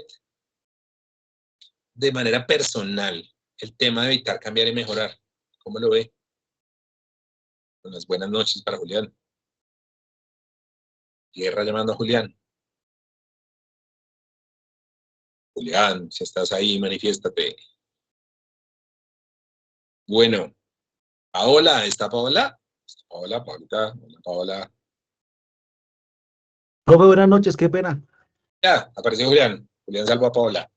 de manera personal el tema de evitar, cambiar y mejorar? ¿Cómo lo ve? Unas buenas noches para Julián. Guerra llamando a Julián. Julián, si estás ahí, manifiéstate. Bueno, Paola, ¿está Paola? Paola, Paolita, hola, Paola. Profe, buenas noches, qué pena. Ya, apareció Julián. Julián salvó a Paola.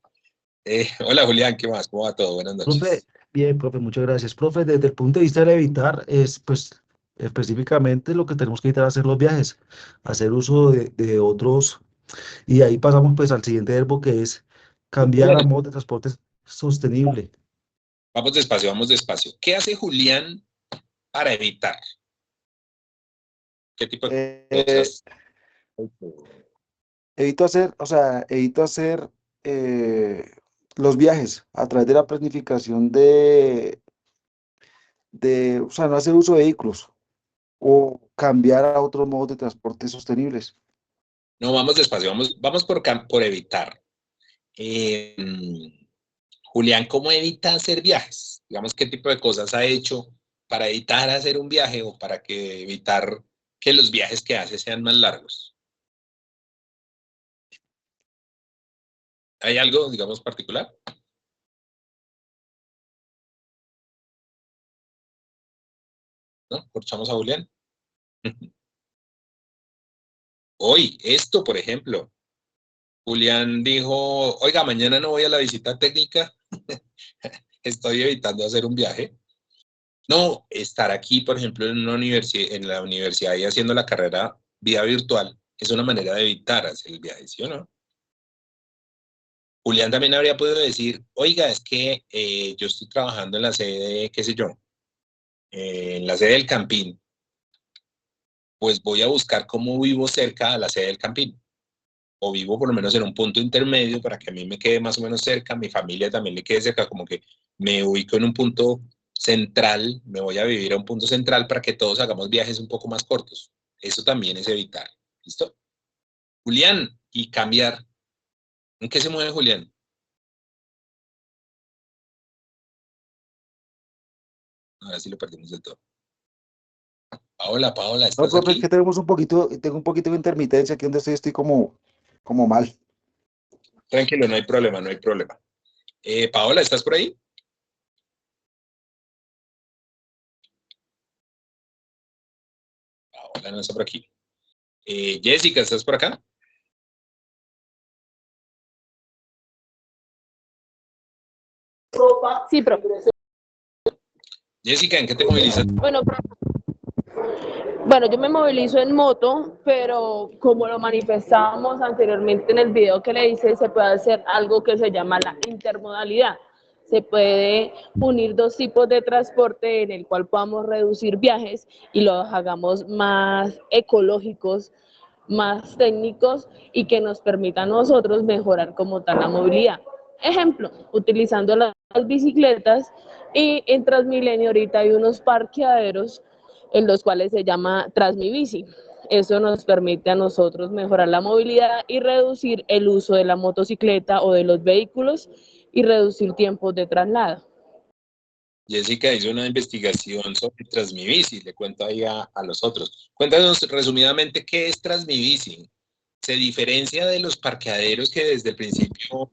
Hola Julián, ¿qué más? ¿Cómo va todo? Buenas noches. Profe, bien, profe, muchas gracias. Profe, desde el punto de vista de evitar, es pues específicamente lo que tenemos que evitar hacer los viajes, hacer uso de otros, y ahí pasamos pues al siguiente verbo que es cambiar a modo de transporte sostenible. Vamos despacio, vamos despacio. ¿Qué hace Julián para evitar? ¿Qué tipo de cosas? Evito hacer los viajes a través de la planificación o sea, no hacer uso de vehículos o cambiar a otros modos de transporte sostenibles. No, vamos despacio, vamos por evitar. Julián, ¿cómo evita hacer viajes? Digamos, ¿qué tipo de cosas ha hecho para evitar hacer un viaje o para evitar que los viajes que hace sean más largos? ¿Hay algo, digamos, particular? ¿No? ¿Corchamos a Julián? Hoy, esto, por ejemplo. Julián dijo, oiga, mañana no voy a la visita técnica, estoy evitando hacer un viaje. No, estar aquí, por ejemplo, en la universidad y haciendo la carrera vía virtual es una manera de evitar hacer el viaje, ¿sí o no? Julián también habría podido decir, oiga, es que yo estoy trabajando en la sede, qué sé yo, en la sede del Campín, pues voy a buscar cómo vivo cerca a la sede del Campín, o vivo por lo menos en un punto intermedio para que a mí me quede más o menos cerca, mi familia también le quede cerca, como que me ubico en un punto central, me voy a vivir a un punto central para que todos hagamos viajes un poco más cortos. Eso también es evitar. ¿Listo? Julián, y cambiar. ¿En qué se mueve Julián? Ahora sí lo perdimos del todo. Paola, No, ¿estás profe, es aquí? que tengo un poquito de intermitencia aquí donde estoy como mal. Tranquilo, no hay problema, no hay problema. Paola, ¿estás por ahí? Paola no está por aquí. Jessica, ¿estás por acá? Sí, profe. Jessica, ¿en qué te movilizas? Bueno, yo me movilizo en moto, pero como lo manifestábamos anteriormente en el video que le hice, se puede hacer algo que se llama la intermodalidad. Se puede unir 2 tipos de transporte en el cual podamos reducir viajes y los hagamos más ecológicos, más técnicos y que nos permita a nosotros mejorar como tal la movilidad. Ejemplo, utilizando las bicicletas, y en Transmilenio ahorita hay unos parqueaderos en los cuales se llama Transmibici. Eso nos permite a nosotros mejorar la movilidad y reducir el uso de la motocicleta o de los vehículos y reducir tiempos de traslado. Jessica hizo una investigación sobre Transmibici, le cuento ahí a los otros. Cuéntanos resumidamente qué es Transmibici. ¿Se diferencia de los parqueaderos que desde el principio...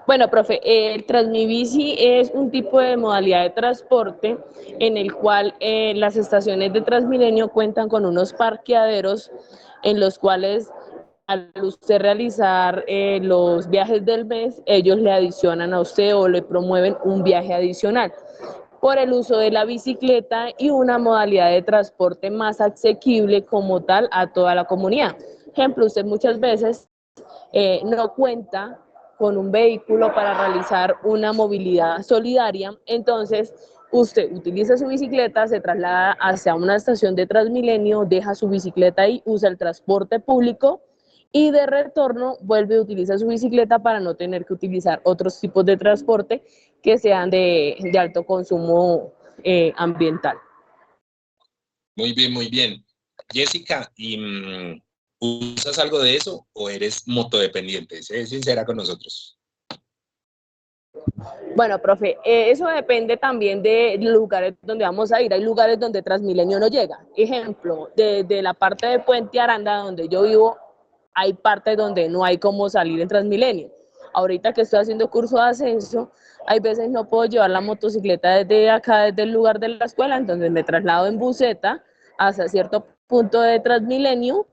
Bueno, profe, el Transmibici es un tipo de modalidad de transporte en el cual las estaciones de Transmilenio cuentan con unos parqueaderos en los cuales al usted realizar los viajes del mes, ellos le adicionan a usted o le promueven un viaje adicional por el uso de la bicicleta y una modalidad de transporte más asequible como tal a toda la comunidad. Ejemplo, usted muchas veces no cuenta con un vehículo para realizar una movilidad solidaria, entonces usted utiliza su bicicleta, se traslada hacia una estación de Transmilenio, deja su bicicleta ahí, usa el transporte público y de retorno vuelve a utilizar su bicicleta para no tener que utilizar otros tipos de transporte que sean de alto consumo ambiental. Muy bien, muy bien. Jessica, ¿usas algo de eso o eres motodependiente? Sé sincera con nosotros. Bueno, profe, eso depende también de lugares donde vamos a ir. Hay lugares donde Transmilenio no llega. Ejemplo, de la parte de Puente Aranda, donde yo vivo, hay partes donde no hay cómo salir en Transmilenio. Ahorita que estoy haciendo curso de ascenso, hay veces no puedo llevar la motocicleta desde acá, desde el lugar de la escuela, entonces me traslado en buseta hasta cierto punto de Transmilenio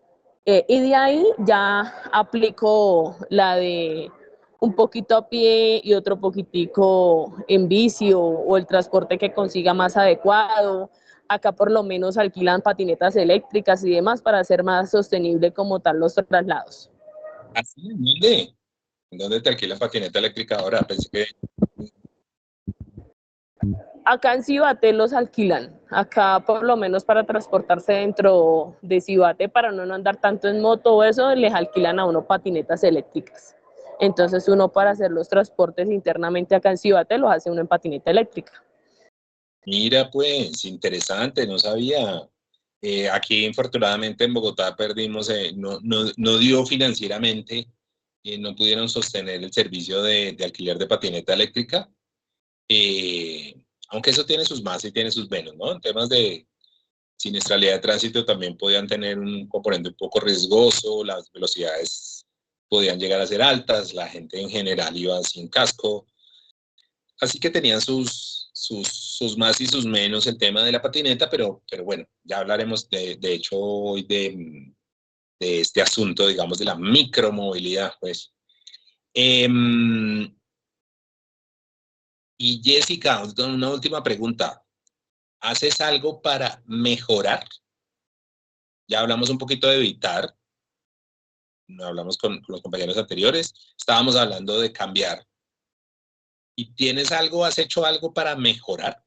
y de ahí ya aplico la de un poquito a pie y otro poquitico en bici o el transporte que consiga más adecuado. Acá por lo menos alquilan patinetas eléctricas y demás para hacer más sostenible como tal los traslados. ¿Así? ¿En dónde? ¿En dónde te alquilan patineta eléctrica ahora? Pensé que... Acá en Cibate los alquilan, acá por lo menos para transportarse dentro de Cibate, para no andar tanto en moto o eso, les alquilan a uno patinetas eléctricas. Entonces uno para hacer los transportes internamente acá en Cibate los hace uno en patineta eléctrica. Mira, pues, interesante, no sabía. Aquí, infortunadamente, en Bogotá perdimos, no dio financieramente, no pudieron sostener el servicio de alquiler de patineta eléctrica. Aunque eso tiene sus más y tiene sus menos, ¿no? En temas de siniestralidad de tránsito también podían tener un componente un poco riesgoso, las velocidades podían llegar a ser altas, la gente en general iba sin casco, así que tenían sus más y sus menos el tema de la patineta, pero bueno, ya hablaremos de hecho hoy de este asunto, digamos, de la micromovilidad, pues. Y Jessica, una última pregunta. ¿Haces algo para mejorar? Ya hablamos un poquito de evitar, no hablamos con los compañeros anteriores, estábamos hablando de cambiar. ¿Y tienes algo, has hecho algo para mejorar?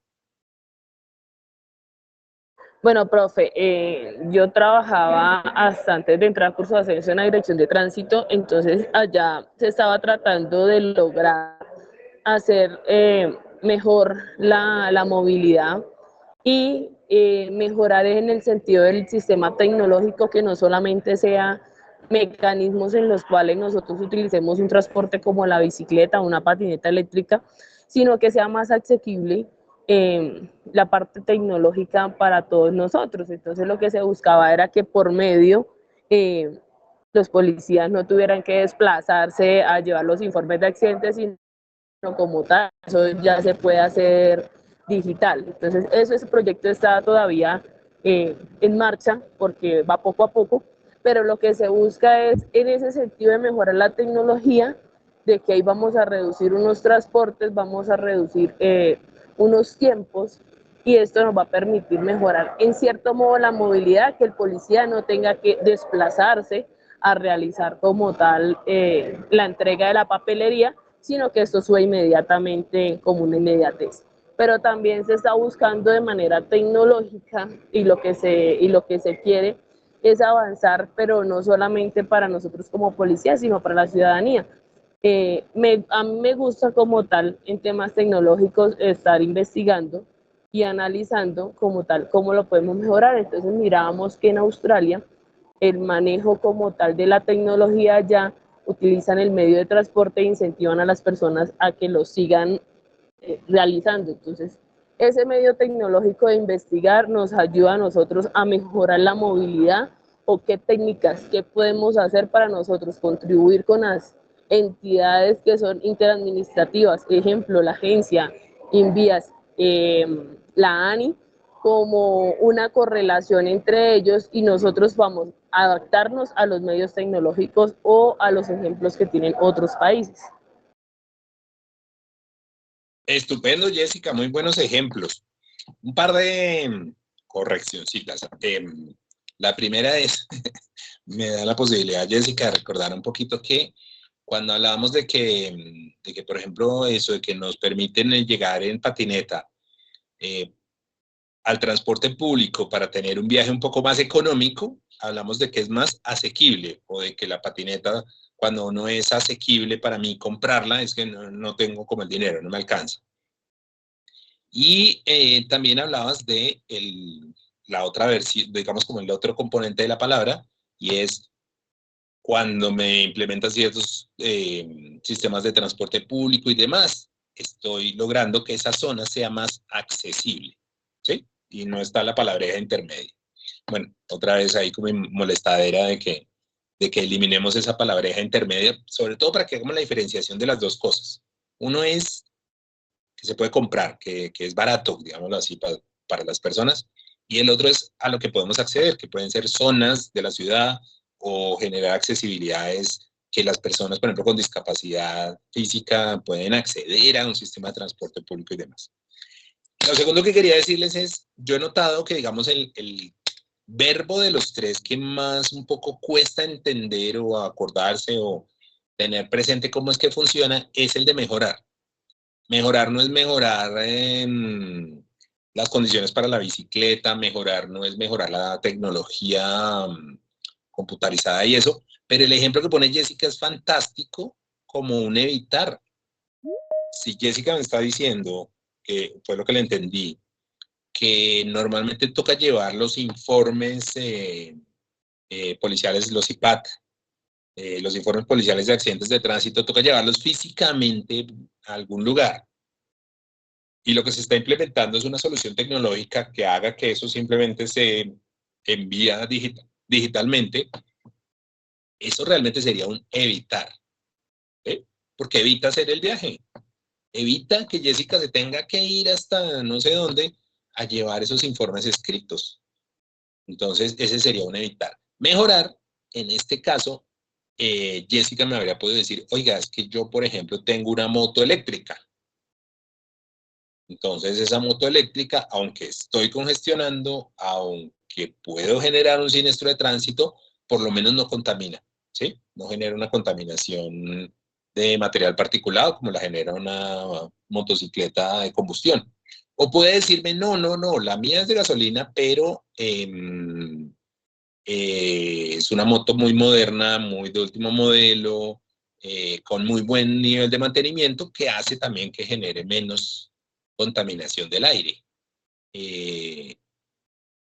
Bueno, profe, yo trabajaba hasta antes de entrar al curso de ascenso en la dirección de tránsito, entonces allá se estaba tratando de lograr hacer mejor la movilidad y mejorar en el sentido del sistema tecnológico, que no solamente sea mecanismos en los cuales nosotros utilicemos un transporte como la bicicleta o una patineta eléctrica, sino que sea más asequible la parte tecnológica para todos nosotros. Entonces lo que se buscaba era que por medio los policías no tuvieran que desplazarse a llevar los informes de accidentes, sino como tal, eso ya se puede hacer digital. Entonces ese proyecto está todavía en marcha porque va poco a poco, pero lo que se busca es en ese sentido de mejorar la tecnología, de que ahí vamos a reducir unos transportes, vamos a reducir unos tiempos, y esto nos va a permitir mejorar en cierto modo la movilidad, que el policía no tenga que desplazarse a realizar como tal la entrega de la papelería, sino que esto sube inmediatamente como una inmediatez. Pero también se está buscando de manera tecnológica y lo que se quiere es avanzar, pero no solamente para nosotros como policía, sino para la ciudadanía. A mí me gusta como tal en temas tecnológicos estar investigando y analizando como tal cómo lo podemos mejorar. Entonces mirábamos que en Australia el manejo como tal de la tecnología ya utilizan el medio de transporte e incentivan a las personas a que lo sigan realizando. Entonces ese medio tecnológico de investigar nos ayuda a nosotros a mejorar la movilidad, o qué técnicas, qué podemos hacer para nosotros contribuir con las entidades que son interadministrativas, ejemplo, la agencia, Invías, la ANI, como una correlación entre ellos y nosotros vamos a adaptarnos a los medios tecnológicos o a los ejemplos que tienen otros países. Estupendo, Jessica, muy buenos ejemplos. Un par de correccioncitas. La primera es, me da la posibilidad, Jessica, de recordar un poquito que cuando hablábamos de que, por ejemplo, eso de que nos permiten llegar en patineta al transporte público para tener un viaje un poco más económico, hablamos de que es más asequible, o de que la patineta, cuando no es asequible para mí comprarla, es que no tengo como el dinero, no me alcanza. Y también hablabas de la otra versión, digamos como el otro componente de la palabra, y es cuando me implementan ciertos sistemas de transporte público y demás, estoy logrando que esa zona sea más accesible, ¿sí? Y no está la palabreja intermedia. Bueno, otra vez ahí como molestadera de que eliminemos esa palabreja intermedia, sobre todo para que hagamos la diferenciación de las dos cosas. Uno es que se puede comprar, que es barato, digámoslo así, para las personas, y el otro es a lo que podemos acceder, que pueden ser zonas de la ciudad o generar accesibilidades que las personas, por ejemplo, con discapacidad física pueden acceder a un sistema de transporte público y demás. Lo segundo que quería decirles es, yo he notado que, digamos, el verbo de los tres que más un poco cuesta entender o acordarse o tener presente cómo es que funciona es el de mejorar. Mejorar no es mejorar las condiciones para la bicicleta, mejorar no es mejorar la tecnología computarizada y eso, pero el ejemplo que pone Jessica es fantástico como un evitar. Si Jessica me está diciendo, que fue lo que le entendí, que normalmente toca llevar los informes policiales, los IPAT, los informes policiales de accidentes de tránsito, toca llevarlos físicamente a algún lugar. Y lo que se está implementando es una solución tecnológica que haga que eso simplemente se envía digitalmente. Eso realmente sería un evitar, ¿sí? Porque evita hacer el viaje. Evita que Jessica se tenga que ir hasta no sé dónde a llevar esos informes escritos. Entonces, ese sería un evitar. Mejorar, en este caso, Jessica me habría podido decir, oiga, es que yo, por ejemplo, tengo una moto eléctrica. Entonces, esa moto eléctrica, aunque estoy congestionando, aunque puedo generar un siniestro de tránsito, por lo menos no contamina, ¿sí? No genera una contaminación de material particulado como la genera una motocicleta de combustión. O puede decirme, no, la mía es de gasolina, pero es una moto muy moderna, muy de último modelo, con muy buen nivel de mantenimiento, que hace también que genere menos contaminación del aire.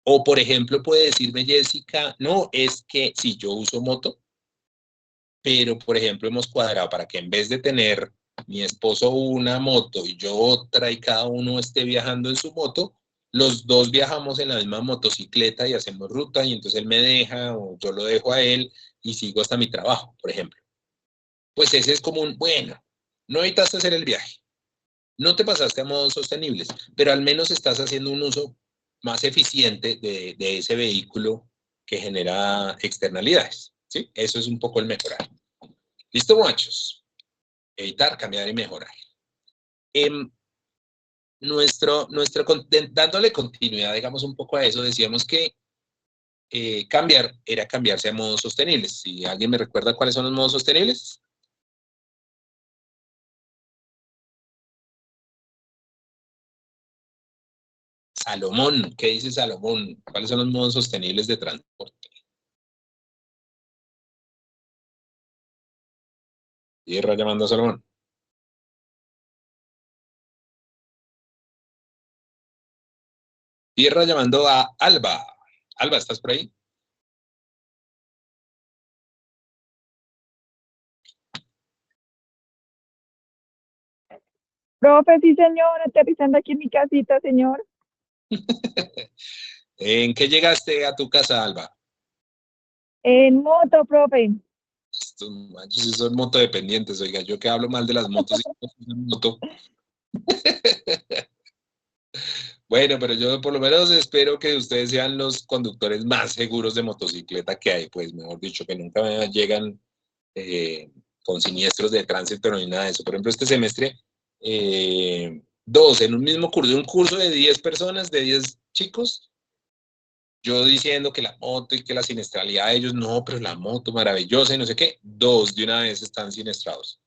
O, por ejemplo, puede decirme Jessica, no, es que si yo uso moto, pero, por ejemplo, hemos cuadrado para que en vez de tener mi esposo una moto y yo otra y cada uno esté viajando en su moto, los dos viajamos en la misma motocicleta y hacemos ruta y entonces él me deja o yo lo dejo a él y sigo hasta mi trabajo, por ejemplo. Pues ese es como un, bueno, no evitaste hacer el viaje, no te pasaste a modos sostenibles, pero al menos estás haciendo un uso más eficiente de ese vehículo que genera externalidades, ¿sí? Eso es un poco el mejorar. ¿Listo, muchachos? Evitar, cambiar y mejorar. Dándole continuidad, digamos, un poco a eso, decíamos que cambiar era cambiarse a modos sostenibles. Si alguien me recuerda cuáles son los modos sostenibles. Salomón, ¿qué dice Salomón? ¿Cuáles son los modos sostenibles de transporte? Tierra llamando a Salomón. Tierra llamando a Alba. Alba, ¿estás por ahí? Profe, sí, señor, aterrizando aquí en mi casita, señor. ¿En qué llegaste a tu casa, Alba? En moto, profe. Estos machos sí son motodependientes, oiga, yo que hablo mal de las motos y moto. Bueno, pero yo por lo menos espero que ustedes sean los conductores más seguros de motocicleta que hay, pues mejor dicho, que nunca llegan con siniestros de tránsito ni nada de eso. Por ejemplo, este semestre, dos en un mismo curso, un curso de 10 personas, de 10 chicos, yo diciendo que la moto y que la siniestralidad de ellos, no, pero la moto maravillosa y no sé qué, dos de una vez están siniestrados.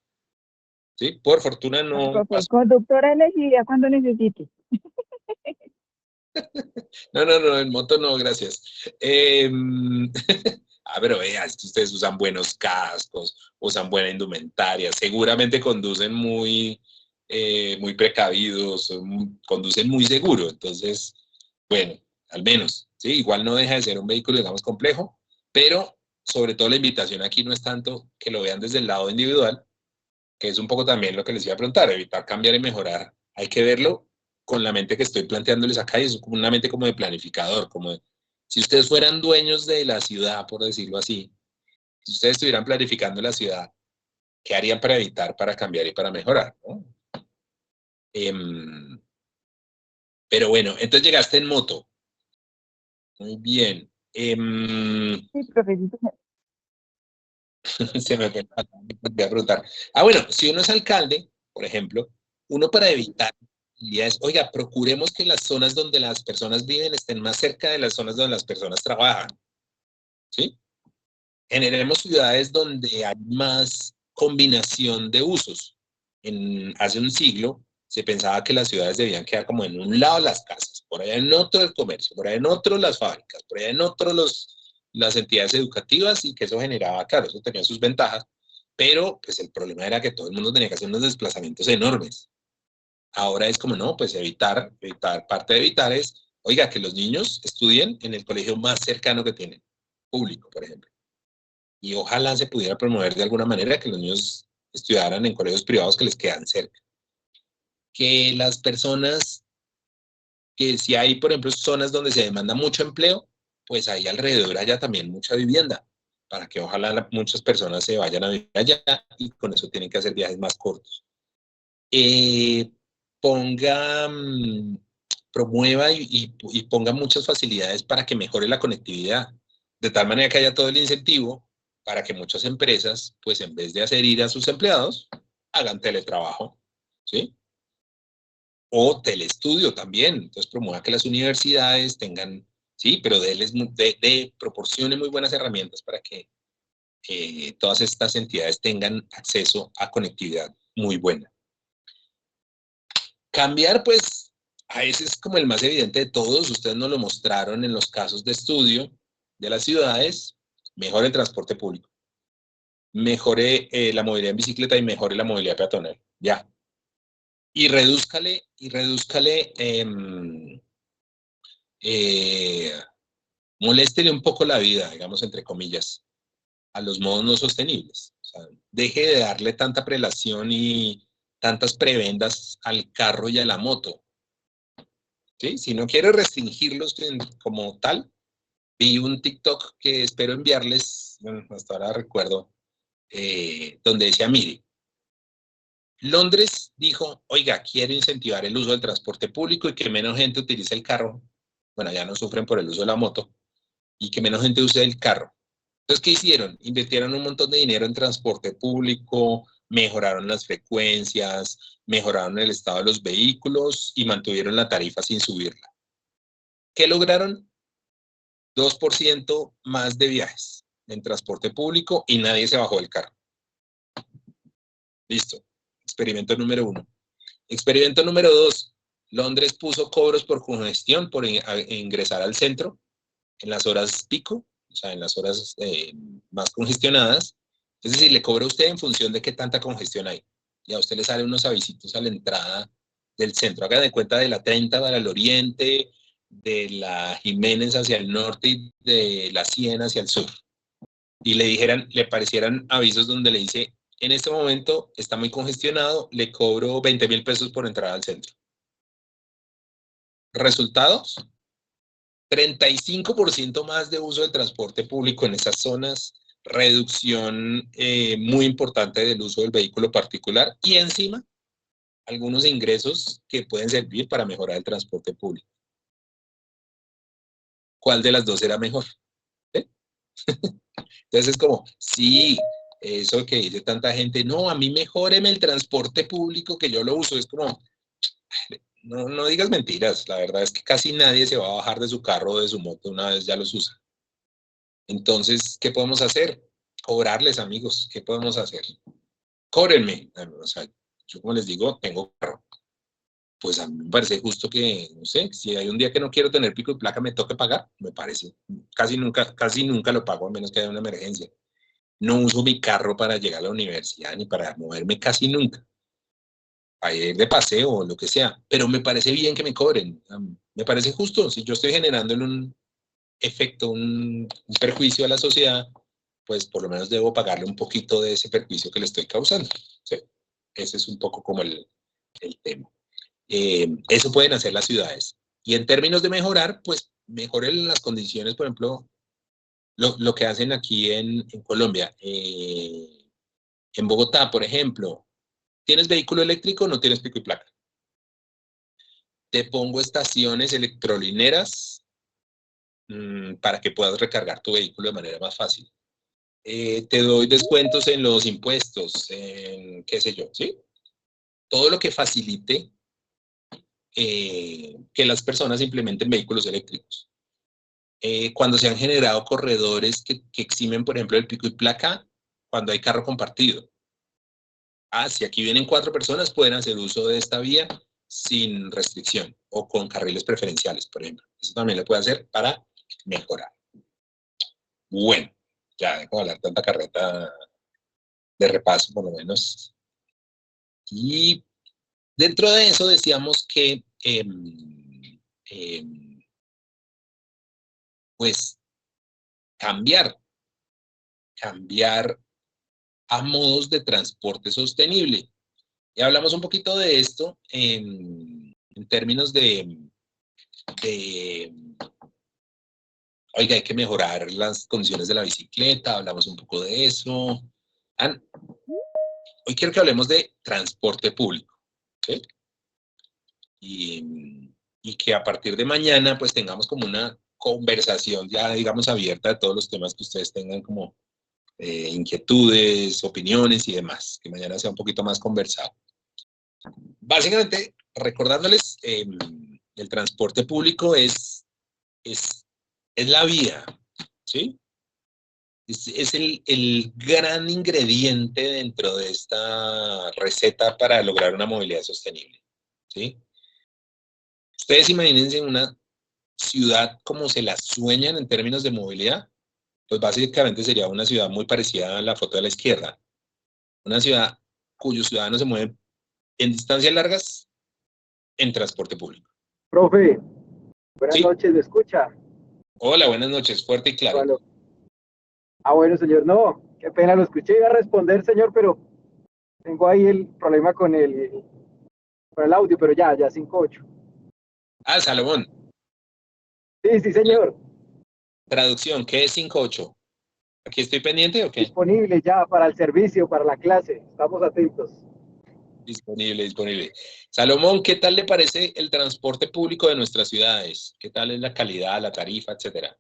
¿Sí? Por fortuna no pasó. Conductora elegida cuando necesite. No, en moto no, gracias. Pero vea, es que ustedes usan buenos cascos, usan buena indumentaria, seguramente conducen muy precavidos, conducen muy seguro. Entonces, bueno, al menos, ¿sí? Igual no deja de ser un vehículo, digamos, complejo, pero sobre todo la invitación aquí no es tanto que lo vean desde el lado individual, que es un poco también lo que les iba a preguntar, evitar, cambiar y mejorar. Hay que verlo con la mente que estoy planteándoles acá, y es como una mente como de planificador, como de, si ustedes fueran dueños de la ciudad, por decirlo así, si ustedes estuvieran planificando la ciudad, ¿qué harían para evitar, para cambiar y para mejorar? ¿No? Pero bueno, entonces llegaste en moto. Muy bien. Sí, profesor. Se me fue a preguntar. Bueno, si uno es alcalde, por ejemplo, uno para evitar es, oiga, procuremos que las zonas donde las personas viven estén más cerca de las zonas donde las personas trabajan. ¿Sí? Generemos ciudades donde hay más combinación de usos. Hace un siglo se pensaba que las ciudades debían quedar como en un lado las casas, por allá en otro el comercio, por allá en otro las fábricas, por allá en otro las entidades educativas, y que eso generaba, claro, eso tenía sus ventajas, pero pues el problema era que todo el mundo tenía que hacer unos desplazamientos enormes. Ahora es como, no, pues evitar, parte de evitar es, oiga, que los niños estudien en el colegio más cercano que tienen, público, por ejemplo. Y ojalá se pudiera promover de alguna manera que los niños estudiaran en colegios privados que les quedan cerca. Que las personas, que si hay, por ejemplo, zonas donde se demanda mucho empleo, pues ahí alrededor haya también mucha vivienda, para que ojalá muchas personas se vayan a vivir allá, y con eso tienen que hacer viajes más cortos. Promueva y ponga muchas facilidades para que mejore la conectividad, de tal manera que haya todo el incentivo para que muchas empresas, pues en vez de hacer ir a sus empleados, hagan teletrabajo, ¿sí? O telestudio también. Entonces promueva que las universidades tengan, sí, pero proporcione muy buenas herramientas para que todas estas entidades tengan acceso a conectividad muy buena. Cambiar, pues, a ese es como el más evidente de todos. Ustedes nos lo mostraron en los casos de estudio de las ciudades. Mejore el transporte público, mejore la movilidad en bicicleta y mejore la movilidad peatonal. Ya. Y redúzcale, moléstele un poco la vida, digamos, entre comillas, a los modos no sostenibles. O sea, deje de darle tanta prelación y tantas prebendas al carro y a la moto. ¿Sí? Si no quiere restringirlos como tal, vi un TikTok que espero enviarles, bueno, hasta ahora recuerdo, donde decía, mire, Londres dijo, oiga, quiero incentivar el uso del transporte público y que menos gente utilice el carro. Bueno, ya no sufren por el uso de la moto, y que menos gente use el carro. Entonces, ¿qué hicieron? Invirtieron un montón de dinero en transporte público, mejoraron las frecuencias, mejoraron el estado de los vehículos y mantuvieron la tarifa sin subirla. ¿Qué lograron? 2% más de viajes en transporte público y nadie se bajó del carro. Listo. Experimento número 1. Experimento número 2. Londres puso cobros por congestión, por ingresar al centro en las horas pico, o sea, en las horas más congestionadas. Es decir, le cobra a usted en función de qué tanta congestión hay. Y a usted le salen unos avisitos a la entrada del centro. Haga de cuenta de la 30 para el oriente, de la Jiménez hacia el norte y de la 100 hacia el sur. Y le parecieran avisos donde le dice, en este momento está muy congestionado, le cobro 20,000 pesos por entrar al centro. ¿Resultados? 35% más de uso del transporte público en esas zonas, reducción muy importante del uso del vehículo particular y encima algunos ingresos que pueden servir para mejorar el transporte público. ¿Cuál de las dos será mejor? ¿Sí? Entonces es como, sí, eso que dice tanta gente, no, a mí mejóreme el transporte público que yo lo uso, es como, no digas mentiras, la verdad es que casi nadie se va a bajar de su carro o de su moto una vez ya los usa. Entonces, ¿qué podemos hacer? Cobrarles, amigos, ¿qué podemos hacer? Cóbrenme, o sea, yo como les digo, tengo carro. Pues a mí me parece justo que, no sé, si hay un día que no quiero tener pico y placa, me toque pagar, me parece. Casi nunca lo pago, a menos que haya una emergencia. No uso mi carro para llegar a la universidad, ni para moverme casi nunca. A ir de paseo o lo que sea. Pero me parece bien que me cobren. Me parece justo. Si yo estoy generando un efecto, un perjuicio a la sociedad, pues por lo menos debo pagarle un poquito de ese perjuicio que le estoy causando. ¿Sí? Ese es un poco como el tema. Eso pueden hacer las ciudades. Y en términos de mejorar, pues mejoren las condiciones, por ejemplo, lo que hacen aquí en Colombia. En Bogotá, por ejemplo, ¿tienes vehículo eléctrico o no tienes pico y placa? Te pongo estaciones electrolineras para que puedas recargar tu vehículo de manera más fácil. Te doy descuentos en los impuestos, en qué sé yo, ¿sí? Todo lo que facilite que las personas implementen vehículos eléctricos. Cuando se han generado corredores que eximen, por ejemplo, el pico y placa, cuando hay carro compartido. Si aquí vienen 4 personas, pueden hacer uso de esta vía sin restricción o con carriles preferenciales, por ejemplo. Eso también lo puede hacer para mejorar. Bueno, ya dejo de hablar tanta carreta de repaso, por lo menos. Y dentro de eso decíamos que pues cambiar a modos de transporte sostenible. Ya hablamos un poquito de esto en términos de oiga, hay que mejorar las condiciones de la bicicleta, hablamos un poco de eso. Hoy quiero que hablemos de transporte público, ¿sí? Y que a partir de mañana pues tengamos como una conversación ya digamos abierta de todos los temas que ustedes tengan como inquietudes, opiniones y demás, que mañana sea un poquito más conversado. Básicamente, recordándoles, el transporte público es la vía, ¿sí? Es el gran ingrediente dentro de esta receta para lograr una movilidad sostenible, ¿sí? Ustedes imagínense una ciudad como se la sueñan en términos de movilidad, pues básicamente sería una ciudad muy parecida a la foto de la izquierda. Una ciudad cuyos ciudadanos se mueven en distancias largas en transporte público. Profe, buenas ¿Sí? noches, ¿me escucha? Hola, buenas noches, fuerte y claro. Bueno. Bueno, señor, no, qué pena, lo escuché, iba a responder, señor, pero tengo ahí el problema con el audio, pero ya 5.8. Salomón. Sí, señor. Traducción, ¿qué es 5.8? ¿Aquí estoy pendiente o qué? Disponible ya para el servicio, para la clase, estamos atentos. Disponible. Salomón, ¿qué tal le parece el transporte público de nuestras ciudades? ¿Qué tal es la calidad, la tarifa, etcétera?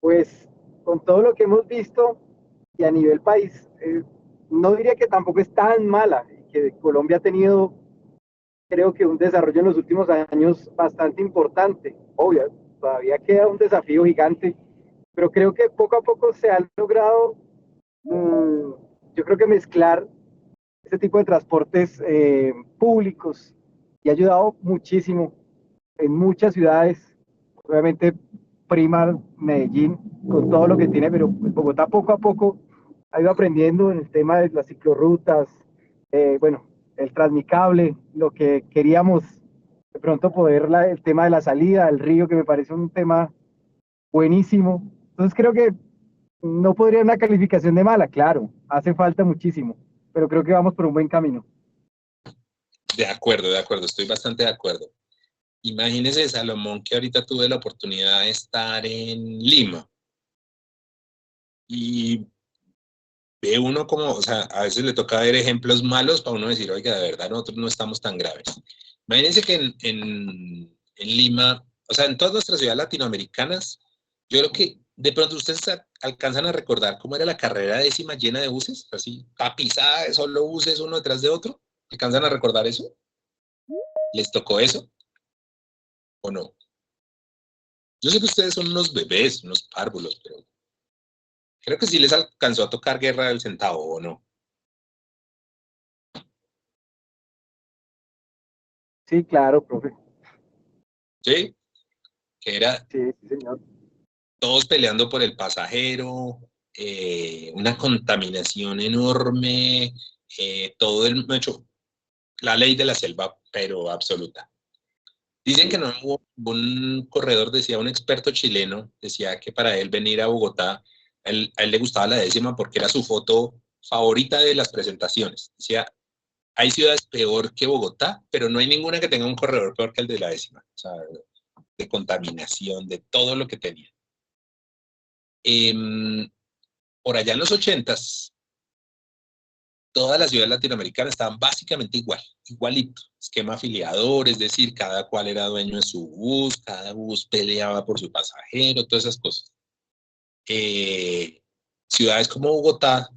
Pues con todo lo que hemos visto y a nivel país, no diría que tampoco es tan mala, que Colombia ha tenido, creo que un desarrollo en los últimos años bastante importante. Obvio, todavía queda un desafío gigante, pero creo que poco a poco se ha logrado, yo creo que mezclar este tipo de transportes públicos y ha ayudado muchísimo en muchas ciudades. Obviamente prima Medellín con todo lo que tiene, pero Bogotá poco a poco ha ido aprendiendo en el tema de las ciclorrutas, bueno, el Transmicable, lo que queríamos de pronto poder, el tema de la salida del río, que me parece un tema buenísimo. Entonces creo que no podría una calificación de mala, claro, hace falta muchísimo, pero creo que vamos por un buen camino. De acuerdo, estoy bastante de acuerdo. Imagínese, Salomón, que ahorita tuve la oportunidad de estar en Lima. y ve uno como, o sea, a veces le toca ver ejemplos malos para uno decir, oiga, de verdad nosotros no estamos tan graves. Imagínense que en Lima, o sea, en todas nuestras ciudades latinoamericanas, yo creo que de pronto ustedes alcanzan a recordar cómo era la carrera décima llena de buses, así, tapizada de solo buses uno detrás de otro. ¿Alcanzan a recordar eso? ¿Les tocó eso? ¿O no? Yo sé que ustedes son unos bebés, unos párvulos, pero creo que sí les alcanzó a tocar guerra del centavo, ¿o no? Sí, claro, profe. ¿Sí? Que era Sí, sí, señor. todos peleando por el pasajero, una contaminación enorme, todo el hecho, la ley de la selva, pero absoluta. Dicen que no hubo un corredor, decía un experto chileno, decía que para él venir a Bogotá, a él le gustaba la décima porque era su foto favorita de las presentaciones. Decía, hay ciudades peor que Bogotá, pero no hay ninguna que tenga un corredor peor que el de la décima. O sea, de contaminación, de todo lo que tenía. Por allá en los 80s, todas las ciudades latinoamericanas estaban básicamente igualito. Esquema afiliador, es decir, cada cual era dueño de su bus, cada bus peleaba por su pasajero, todas esas cosas. Ciudades como Bogotá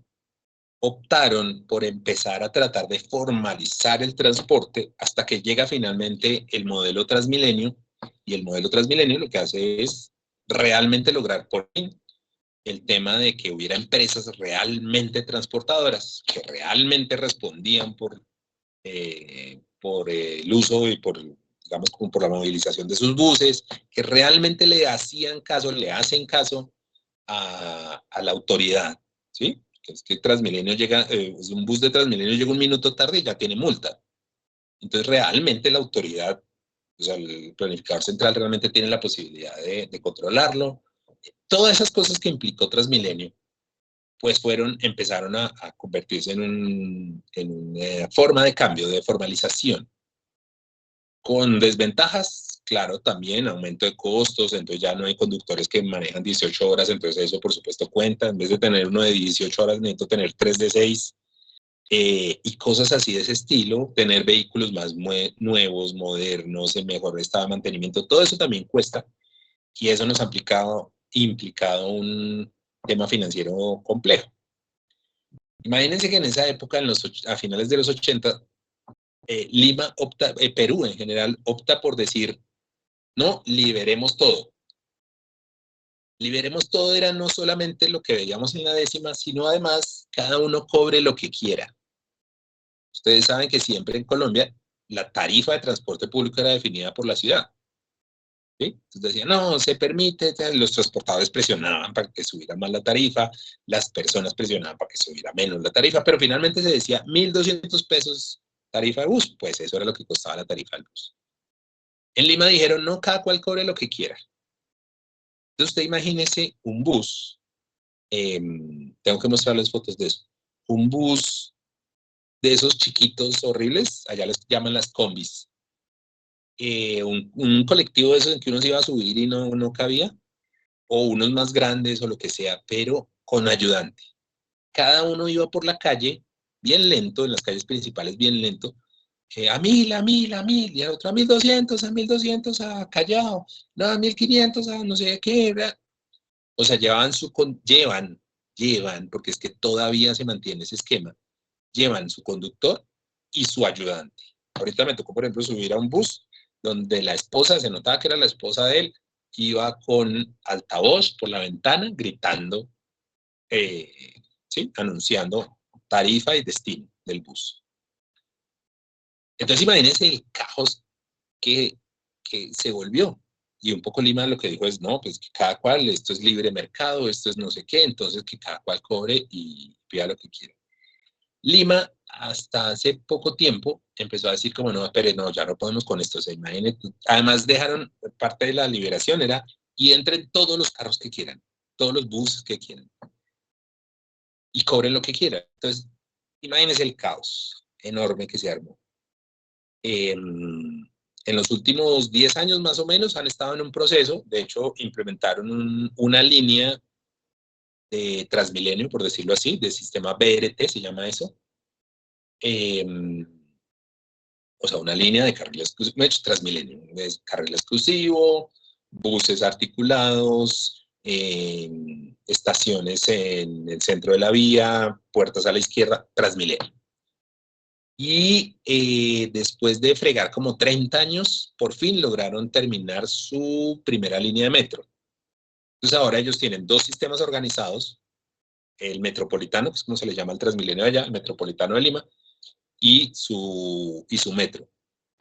optaron por empezar a tratar de formalizar el transporte hasta que llega finalmente el modelo Transmilenio, y el modelo Transmilenio lo que hace es realmente lograr por fin el tema de que hubiera empresas realmente transportadoras, que realmente respondían por el uso y por, digamos, como por la movilización de sus buses, que realmente le hacen caso a la autoridad, ¿sí? Que es que Transmilenio llega, un bus de Transmilenio llega un minuto tarde y ya tiene multa. Entonces, realmente la autoridad, o sea, el planificador central realmente tiene la posibilidad de controlarlo. Todas esas cosas que implicó Transmilenio, pues empezaron a convertirse en una forma de cambio, de formalización. Con desventajas, claro, también aumento de costos, entonces ya no hay conductores que manejan 18 horas, entonces eso por supuesto cuenta, en vez de tener uno de 18 horas necesito tener 3 de 6, y cosas así de ese estilo, tener vehículos más nuevos, modernos, en mejor estado de mantenimiento, todo eso también cuesta, y eso nos ha implicado un tema financiero complejo. Imagínense que en esa época, a finales de los 80, Lima Perú en general opta por decir, no, liberemos todo. Liberemos todo era no solamente lo que veíamos en la décima, sino además cada uno cobre lo que quiera. Ustedes saben que siempre en Colombia la tarifa de transporte público era definida por la ciudad. ¿Sí? Entonces decían, no, se permite, los transportadores presionaban para que subiera más la tarifa, las personas presionaban para que subiera menos la tarifa, pero finalmente se decía 1.200 pesos tarifa de bus, pues eso era lo que costaba la tarifa del bus. En Lima dijeron, no, cada cual cobre lo que quiera. Entonces usted imagínese un bus, tengo que mostrarles fotos de eso, un bus de esos chiquitos horribles, allá les llaman las combis, un colectivo de esos en que uno se iba a subir y no cabía, o unos más grandes o lo que sea, pero con ayudante. Cada uno iba por la calle bien lento, en las calles principales bien lento, a 1.000, a 1.000, a 1.000, y a otro a 1.200, a 1.200, a Callao, no, a 1.500, a no sé qué. O sea, llevan, porque es que todavía se mantiene ese esquema, llevan su conductor y su ayudante. Ahorita me tocó, por ejemplo, subir a un bus donde la esposa, se notaba que era la esposa de él, iba con altavoz por la ventana gritando, ¿sí? Anunciando tarifa y destino del bus. Entonces imagínense el caos que se volvió. Y un poco Lima lo que dijo es, no, pues que cada cual, esto es libre mercado, esto es no sé qué, entonces que cada cual cobre y pida lo que quiera. Lima, hasta hace poco tiempo, empezó a decir como, no, pero no, ya no podemos con esto, se imaginen. Además dejaron, parte de la liberación era, y entren todos los carros que quieran, todos los buses que quieran, y cobren lo que quieran. Entonces, imagínense el caos enorme que se armó. En los últimos 10 años más o menos han estado en un proceso, de hecho implementaron una línea de Transmilenio, por decirlo así, de sistema BRT, se llama eso. O sea, una línea de carril exclusivo, Transmilenio, es carril exclusivo, buses articulados, estaciones en el centro de la vía, puertas a la izquierda, Transmilenio. Y después de fregar como 30 años, por fin lograron terminar su primera línea de metro. Entonces ahora ellos tienen dos sistemas organizados, el metropolitano, que es como se le llama el Transmilenio allá, el metropolitano de Lima, y su metro.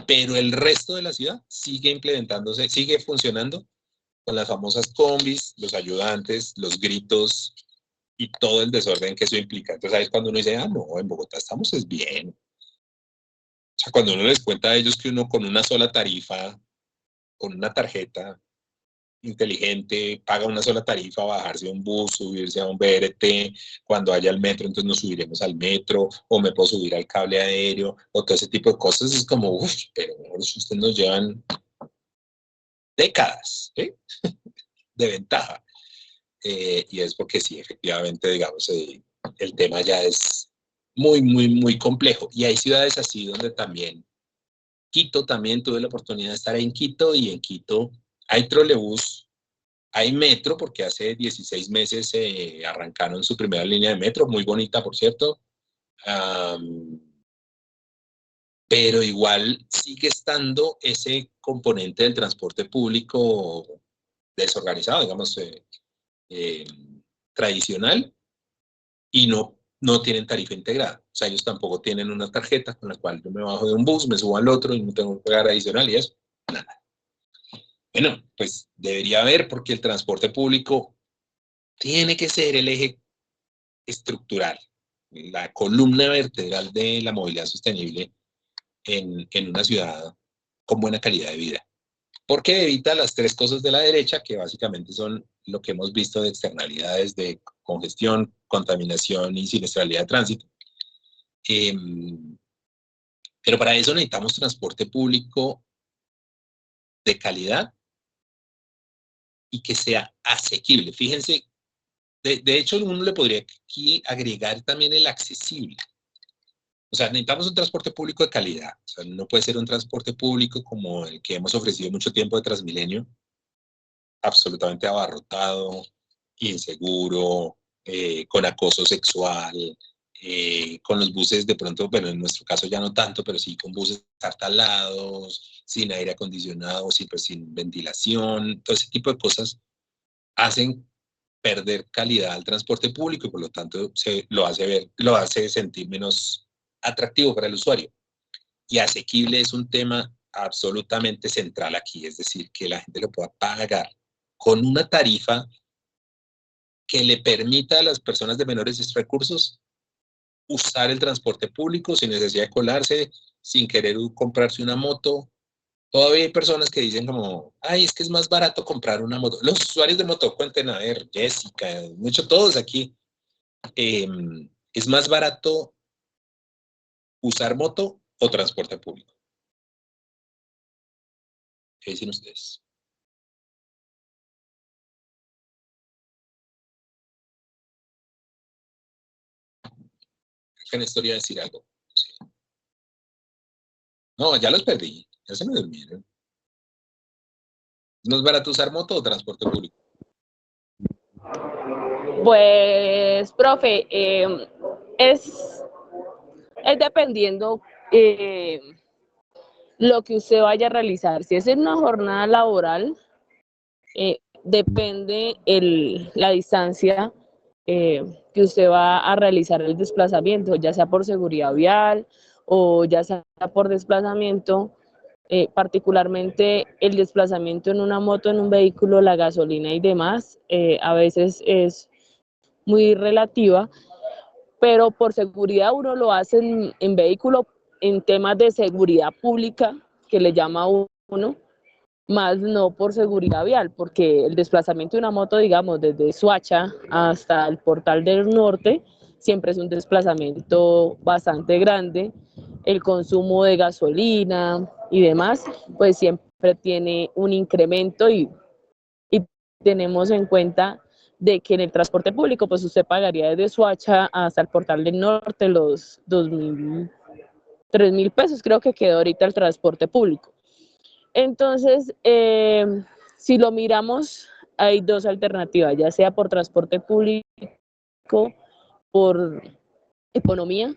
Pero el resto de la ciudad sigue implementándose, sigue funcionando con las famosas combis, los ayudantes, los gritos y todo el desorden que eso implica. Entonces ahí es cuando uno dice, ah, no, en Bogotá estamos es bien. O sea, cuando uno les cuenta a ellos que uno con una sola tarifa, con una tarjeta inteligente, paga una sola tarifa, bajarse a un bus, subirse a un BRT, cuando haya el metro, entonces nos subiremos al metro, o me puedo subir al cable aéreo, o todo ese tipo de cosas, es como, uff, pero ustedes nos llevan décadas, ¿eh? De ventaja. Y es porque sí, efectivamente, digamos, el tema ya es muy, muy, muy complejo. Y hay ciudades así donde también, Quito también tuve la oportunidad de estar en Quito, y en Quito hay trolebús, hay metro, porque hace 16 meses arrancaron su primera línea de metro, muy bonita, por cierto. Pero igual sigue estando ese componente del transporte público desorganizado, digamos, tradicional, y no tienen tarifa integrada. O sea, ellos tampoco tienen una tarjeta con la cual yo me bajo de un bus, me subo al otro y no tengo que pagar adicional y eso, nada. Bueno, pues debería haber, porque el transporte público tiene que ser el eje estructural, la columna vertebral de la movilidad sostenible en una ciudad con buena calidad de vida. Porque evita las tres cosas de la derecha, que básicamente son lo que hemos visto de externalidades de congestión, contaminación y siniestralidad de tránsito. Pero para eso necesitamos transporte público de calidad y que sea asequible. Fíjense, de hecho, uno le podría aquí agregar también el accesible. O sea, necesitamos un transporte público de calidad. O sea, no puede ser un transporte público como el que hemos ofrecido mucho tiempo de Transmilenio, absolutamente abarrotado, inseguro, con acoso sexual, con los buses de pronto, bueno, en nuestro caso ya no tanto, pero sí con buses tartalados, sin aire acondicionado, sin ventilación, todo ese tipo de cosas hacen perder calidad al transporte público y por lo tanto lo hace sentir menos atractivo para el usuario. Y asequible es un tema absolutamente central aquí, es decir, que la gente lo pueda pagar con una tarifa que le permita a las personas de menores recursos usar el transporte público sin necesidad de colarse, sin querer comprarse una moto. Todavía hay personas que dicen como, ay, es que es más barato comprar una moto. Los usuarios de moto, cuenten, a ver, Jessica, mucho todos aquí, es más barato usar moto o transporte público. ¿Qué dicen ustedes? Que Néstor iba a decir algo. Sí. No, ya los perdí, ya se me durmieron. ¿No es barato usar moto o transporte público? Pues, profe, es dependiendo lo que usted vaya a realizar. Si es en una jornada laboral, depende la distancia que usted va a realizar el desplazamiento, ya sea por seguridad vial o ya sea por desplazamiento. Particularmente el desplazamiento en una moto, en un vehículo, la gasolina y demás, a veces es muy relativa, pero por seguridad uno lo hace en vehículo, en temas de seguridad pública, que le llama uno, más no por seguridad vial, porque el desplazamiento de una moto, digamos, desde Soacha hasta el Portal del Norte, siempre es un desplazamiento bastante grande. El consumo de gasolina y demás, pues siempre tiene un incremento y tenemos en cuenta de que en el transporte público, pues usted pagaría desde Soacha hasta el Portal del Norte los 2.000, 3.000 pesos, creo que quedó ahorita el transporte público. Entonces, si lo miramos, hay dos alternativas, ya sea por transporte público, por economía,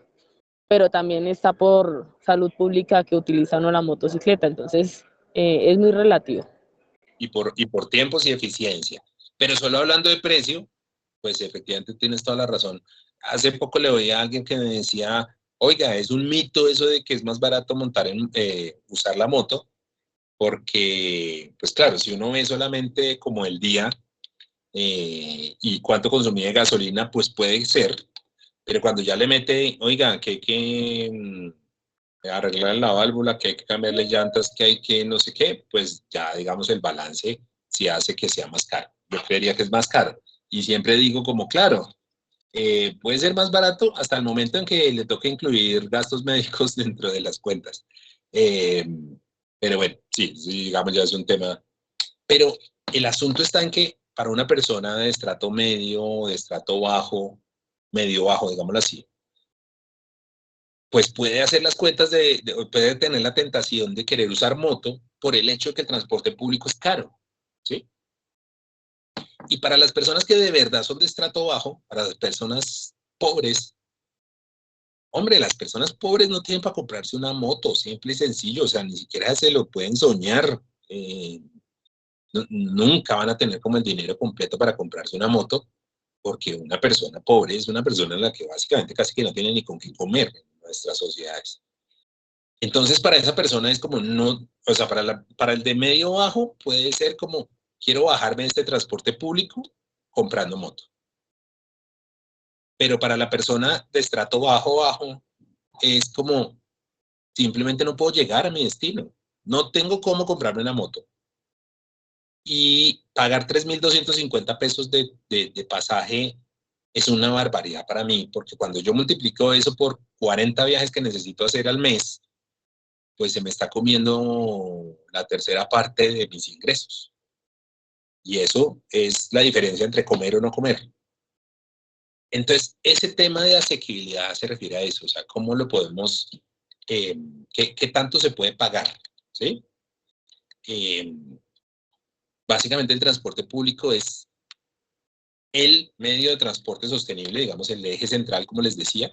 pero también está por salud pública que utiliza uno la motocicleta, entonces es muy relativo. Y por tiempos y eficiencia. Pero solo hablando de precio, pues efectivamente tienes toda la razón. Hace poco le oí a alguien que me decía, oiga, es un mito eso de que es más barato usar la moto, porque, pues claro, si uno ve solamente como el día y cuánto consumía de gasolina, pues puede ser, pero cuando ya le mete, oiga, que hay que arreglar la válvula, que hay que cambiarle llantas, que hay que no sé qué, pues ya digamos el balance sí hace que sea más caro. Yo creería que es más caro. Y siempre digo como, claro, puede ser más barato hasta el momento en que le toque incluir gastos médicos dentro de las cuentas. Pero bueno, sí, digamos ya es un tema. Pero el asunto está en que para una persona de estrato medio, de estrato bajo, medio bajo, digámoslo así, pues puede hacer las cuentas puede tener la tentación de querer usar moto por el hecho de que el transporte público es caro, ¿sí? Y para las personas que de verdad son de estrato bajo, para las personas pobres, hombre, las personas pobres no tienen para comprarse una moto, simple y sencillo, o sea, ni siquiera se lo pueden soñar. Nunca van a tener como el dinero completo para comprarse una moto, porque una persona pobre es una persona en la que básicamente casi que no tiene ni con qué comer en nuestras sociedades. Entonces, para esa persona es como no, o sea, para el de medio bajo puede ser como, quiero bajarme de este transporte público comprando moto. Pero para la persona de estrato bajo, es como, simplemente no puedo llegar a mi destino. No tengo cómo comprarme una moto. Y pagar 3.250 pesos de pasaje es una barbaridad para mí, porque cuando yo multiplico eso por 40 viajes que necesito hacer al mes, pues se me está comiendo la tercera parte de mis ingresos. Y eso es la diferencia entre comer o no comer. Entonces, ese tema de asequibilidad se refiere a eso, o sea, cómo lo podemos, qué tanto se puede pagar, ¿sí? Básicamente el transporte público es el medio de transporte sostenible, digamos, el eje central, como les decía,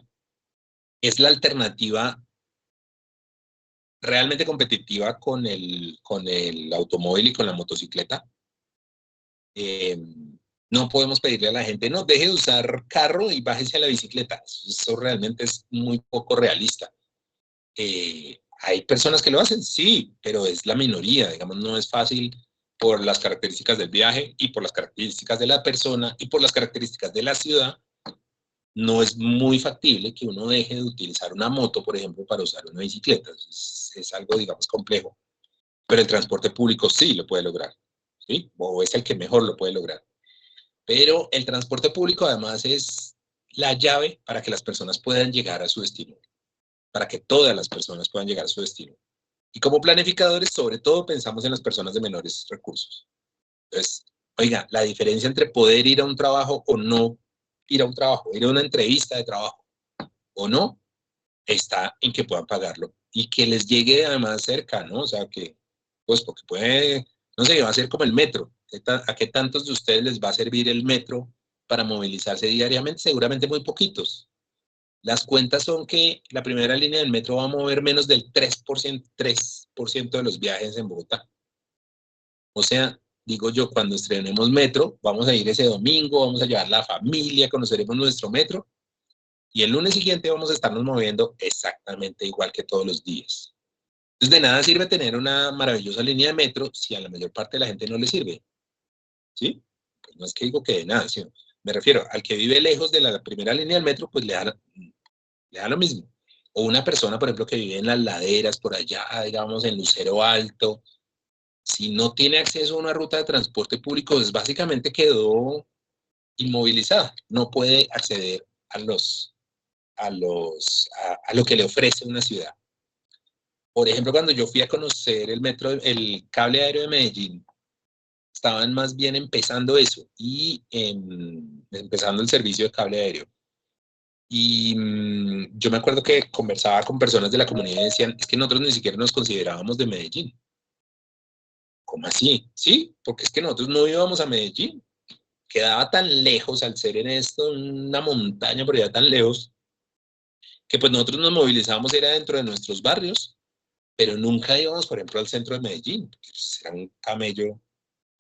es la alternativa realmente competitiva con el automóvil y con la motocicleta. No podemos pedirle a la gente, no, deje de usar carro y bájese a la bicicleta. Eso realmente es muy poco realista. ¿Hay personas que lo hacen? Sí, pero es la minoría, digamos, no es fácil por las características del viaje y por las características de la persona y por las características de la ciudad. No es muy factible que uno deje de utilizar una moto, por ejemplo, para usar una bicicleta. Es algo, digamos, complejo. Pero el transporte público sí lo puede lograr, ¿sí? O es el que mejor lo puede lograr. Pero el transporte público además es la llave para que las personas puedan llegar a su destino, para que todas las personas puedan llegar a su destino. Y como planificadores, sobre todo, pensamos en las personas de menores recursos. Entonces, oiga, la diferencia entre poder ir a un trabajo o no ir a un trabajo, ir a una entrevista de trabajo o no, está en que puedan pagarlo y que les llegue además cerca, ¿no? O sea, que, pues, porque puede, no sé, va a ser como el metro. ¿A qué tantos de ustedes les va a servir el metro para movilizarse diariamente? Seguramente muy poquitos. Las cuentas son que la primera línea del metro va a mover menos del 3% de los viajes en Bogotá. O sea, digo yo, cuando estrenemos metro, vamos a ir ese domingo, vamos a llevar a la familia, conoceremos nuestro metro, y el lunes siguiente vamos a estarnos moviendo exactamente igual que todos los días. Entonces, de nada sirve tener una maravillosa línea de metro si a la mayor parte de la gente no le sirve. ¿Sí? Pues no es que digo que de nada, sino me refiero al que vive lejos de la primera línea del metro, pues le da lo mismo. O una persona, por ejemplo, que vive en las laderas, por allá, digamos, en Lucero Alto, si no tiene acceso a una ruta de transporte público, pues básicamente quedó inmovilizada. No puede acceder a lo que le ofrece una ciudad. Por ejemplo, cuando yo fui a conocer el cable aéreo de Medellín, estaban más bien empezando eso y empezando el servicio de cable aéreo. Y yo me acuerdo que conversaba con personas de la comunidad y decían, es que nosotros ni siquiera nos considerábamos de Medellín. ¿Cómo así? Sí, porque es que nosotros no íbamos a Medellín. Quedaba tan lejos al ser en esto, una montaña por allá tan lejos, que pues nosotros nos movilizábamos era dentro de nuestros barrios, pero nunca íbamos, por ejemplo, al centro de Medellín, porque pues, era un camello,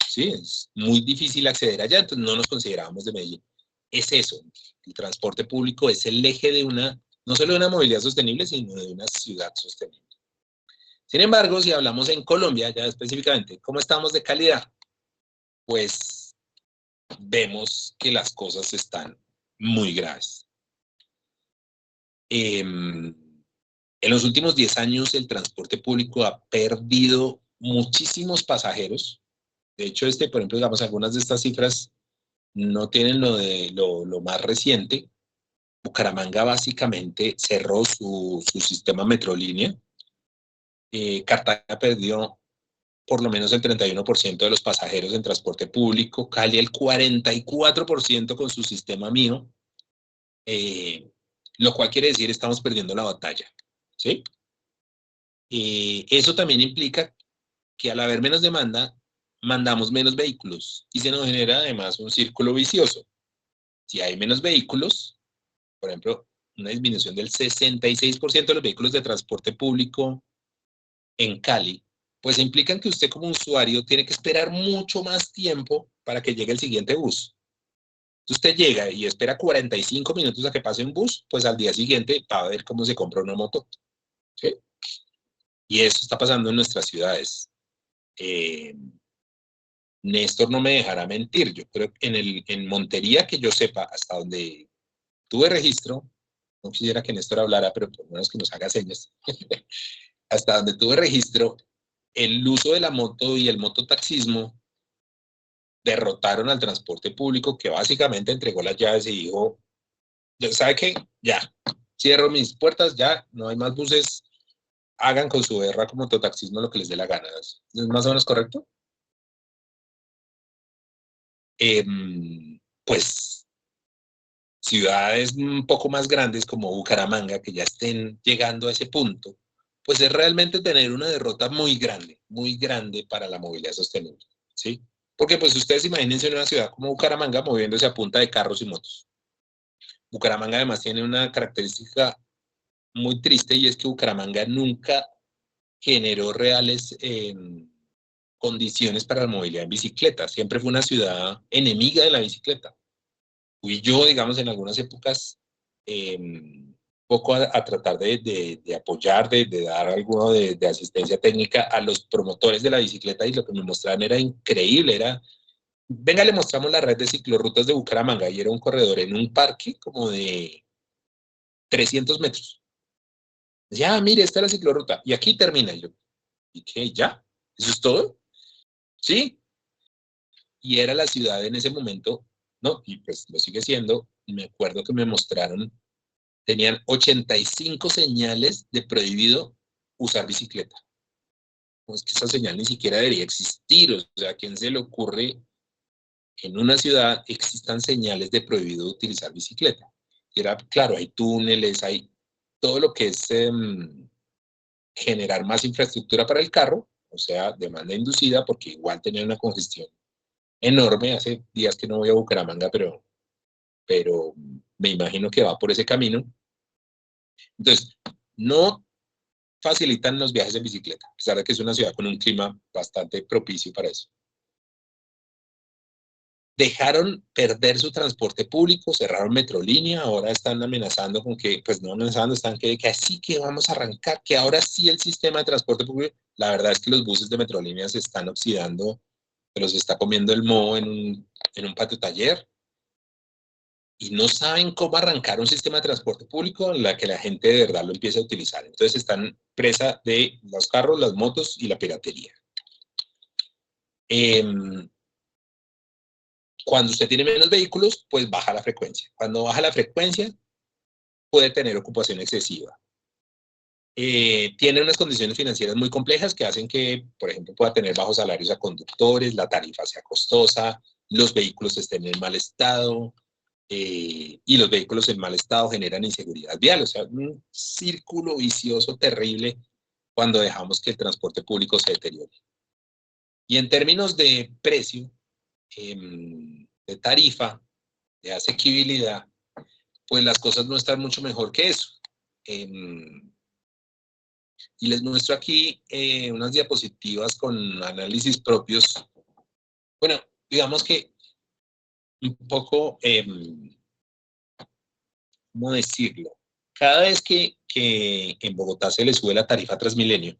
sí, es muy difícil acceder allá, entonces no nos considerábamos de Medellín. Es eso, el transporte público es el eje de no solo de una movilidad sostenible, sino de una ciudad sostenible. Sin embargo, si hablamos en Colombia, ya específicamente, ¿cómo estamos de calidad? Pues vemos que las cosas están muy graves. En los últimos 10 años el transporte público ha perdido muchísimos pasajeros. De hecho, por ejemplo, digamos, algunas de estas cifras no tienen lo más reciente. Bucaramanga básicamente cerró su sistema Metrolínea. Cartagena perdió por lo menos el 31% de los pasajeros en transporte público, Cali el 44% con su sistema mío, lo cual quiere decir estamos perdiendo la batalla, ¿sí? Eso también implica que al haber menos demanda, mandamos menos vehículos y se nos genera además un círculo vicioso. Si hay menos vehículos, por ejemplo, una disminución del 66% de los vehículos de transporte público en Cali, pues implican que usted como usuario tiene que esperar mucho más tiempo para que llegue el siguiente bus. Si usted llega y espera 45 minutos a que pase un bus, pues al día siguiente va a ver cómo se compra una moto. ¿Sí? Y eso está pasando en nuestras ciudades. Néstor no me dejará mentir. Yo creo que en Montería, que yo sepa, hasta donde tuve registro, no quisiera que Néstor hablara, pero por lo menos que nos haga señas. Hasta donde tuve registro, el uso de la moto y el mototaxismo derrotaron al transporte público, que básicamente entregó las llaves y dijo, ¿sabe qué? Ya, cierro mis puertas, ya, no hay más buses, hagan con su berraco mototaxismo lo que les dé la gana. ¿Es más o menos correcto? Pues ciudades un poco más grandes como Bucaramanga, que ya estén llegando a ese punto, pues es realmente tener una derrota muy grande para la movilidad sostenible, ¿sí? Porque pues ustedes imagínense en una ciudad como Bucaramanga moviéndose a punta de carros y motos. Bucaramanga además tiene una característica muy triste y es que Bucaramanga nunca generó reales condiciones para la movilidad en bicicleta. Siempre fue una ciudad enemiga de la bicicleta. Fui yo, digamos, en algunas épocas, poco a tratar de apoyar, de dar algo de asistencia técnica a los promotores de la bicicleta y lo que me mostraban era increíble, venga, le mostramos la red de ciclorrutas de Bucaramanga y era un corredor en un parque como de 300 metros. Ya, mire, esta es la ciclorruta y aquí termina. Y yo, ¿y qué? ¿Ya? ¿Eso es todo? Sí. Y era la ciudad en ese momento, ¿no? Y pues lo sigue siendo. Me acuerdo que me mostraron, tenían 85 señales de prohibido usar bicicleta. Pues que esa señal ni siquiera debería existir. O sea, ¿a quién se le ocurre que en una ciudad existan señales de prohibido utilizar bicicleta? Y era, claro, hay túneles, hay todo lo que es generar más infraestructura para el carro, o sea, demanda inducida, porque igual tenía una congestión enorme. Hace días que no voy a Bucaramanga, pero me imagino que va por ese camino. Entonces, no facilitan los viajes en bicicleta, a pesar de que es una ciudad con un clima bastante propicio para eso. Dejaron perder su transporte público, cerraron Metrolínea, ahora están amenazando con que, pues no amenazando, están que así que vamos a arrancar, que ahora sí el sistema de transporte público. La verdad es que los buses de Metrolínea se están oxidando, se los está comiendo el moho en un patio taller, y no saben cómo arrancar un sistema de transporte público en la que la gente de verdad lo empiece a utilizar. Entonces están presa de los carros, las motos y la piratería. Cuando usted tiene menos vehículos, pues baja la frecuencia. Cuando baja la frecuencia, puede tener ocupación excesiva. tiene unas condiciones financieras muy complejas que hacen que, por ejemplo, pueda tener bajos salarios a conductores, la tarifa sea costosa, los vehículos estén en mal estado, y los vehículos en mal estado generan inseguridad vial. O sea, un círculo vicioso terrible cuando dejamos que el transporte público se deteriore. Y en términos de precio, de tarifa, de asequibilidad, pues las cosas no están mucho mejor que eso. Y les muestro aquí unas diapositivas con análisis propios. Bueno, digamos que un poco, ¿cómo decirlo? Cada vez que en Bogotá se le sube la tarifa Transmilenio,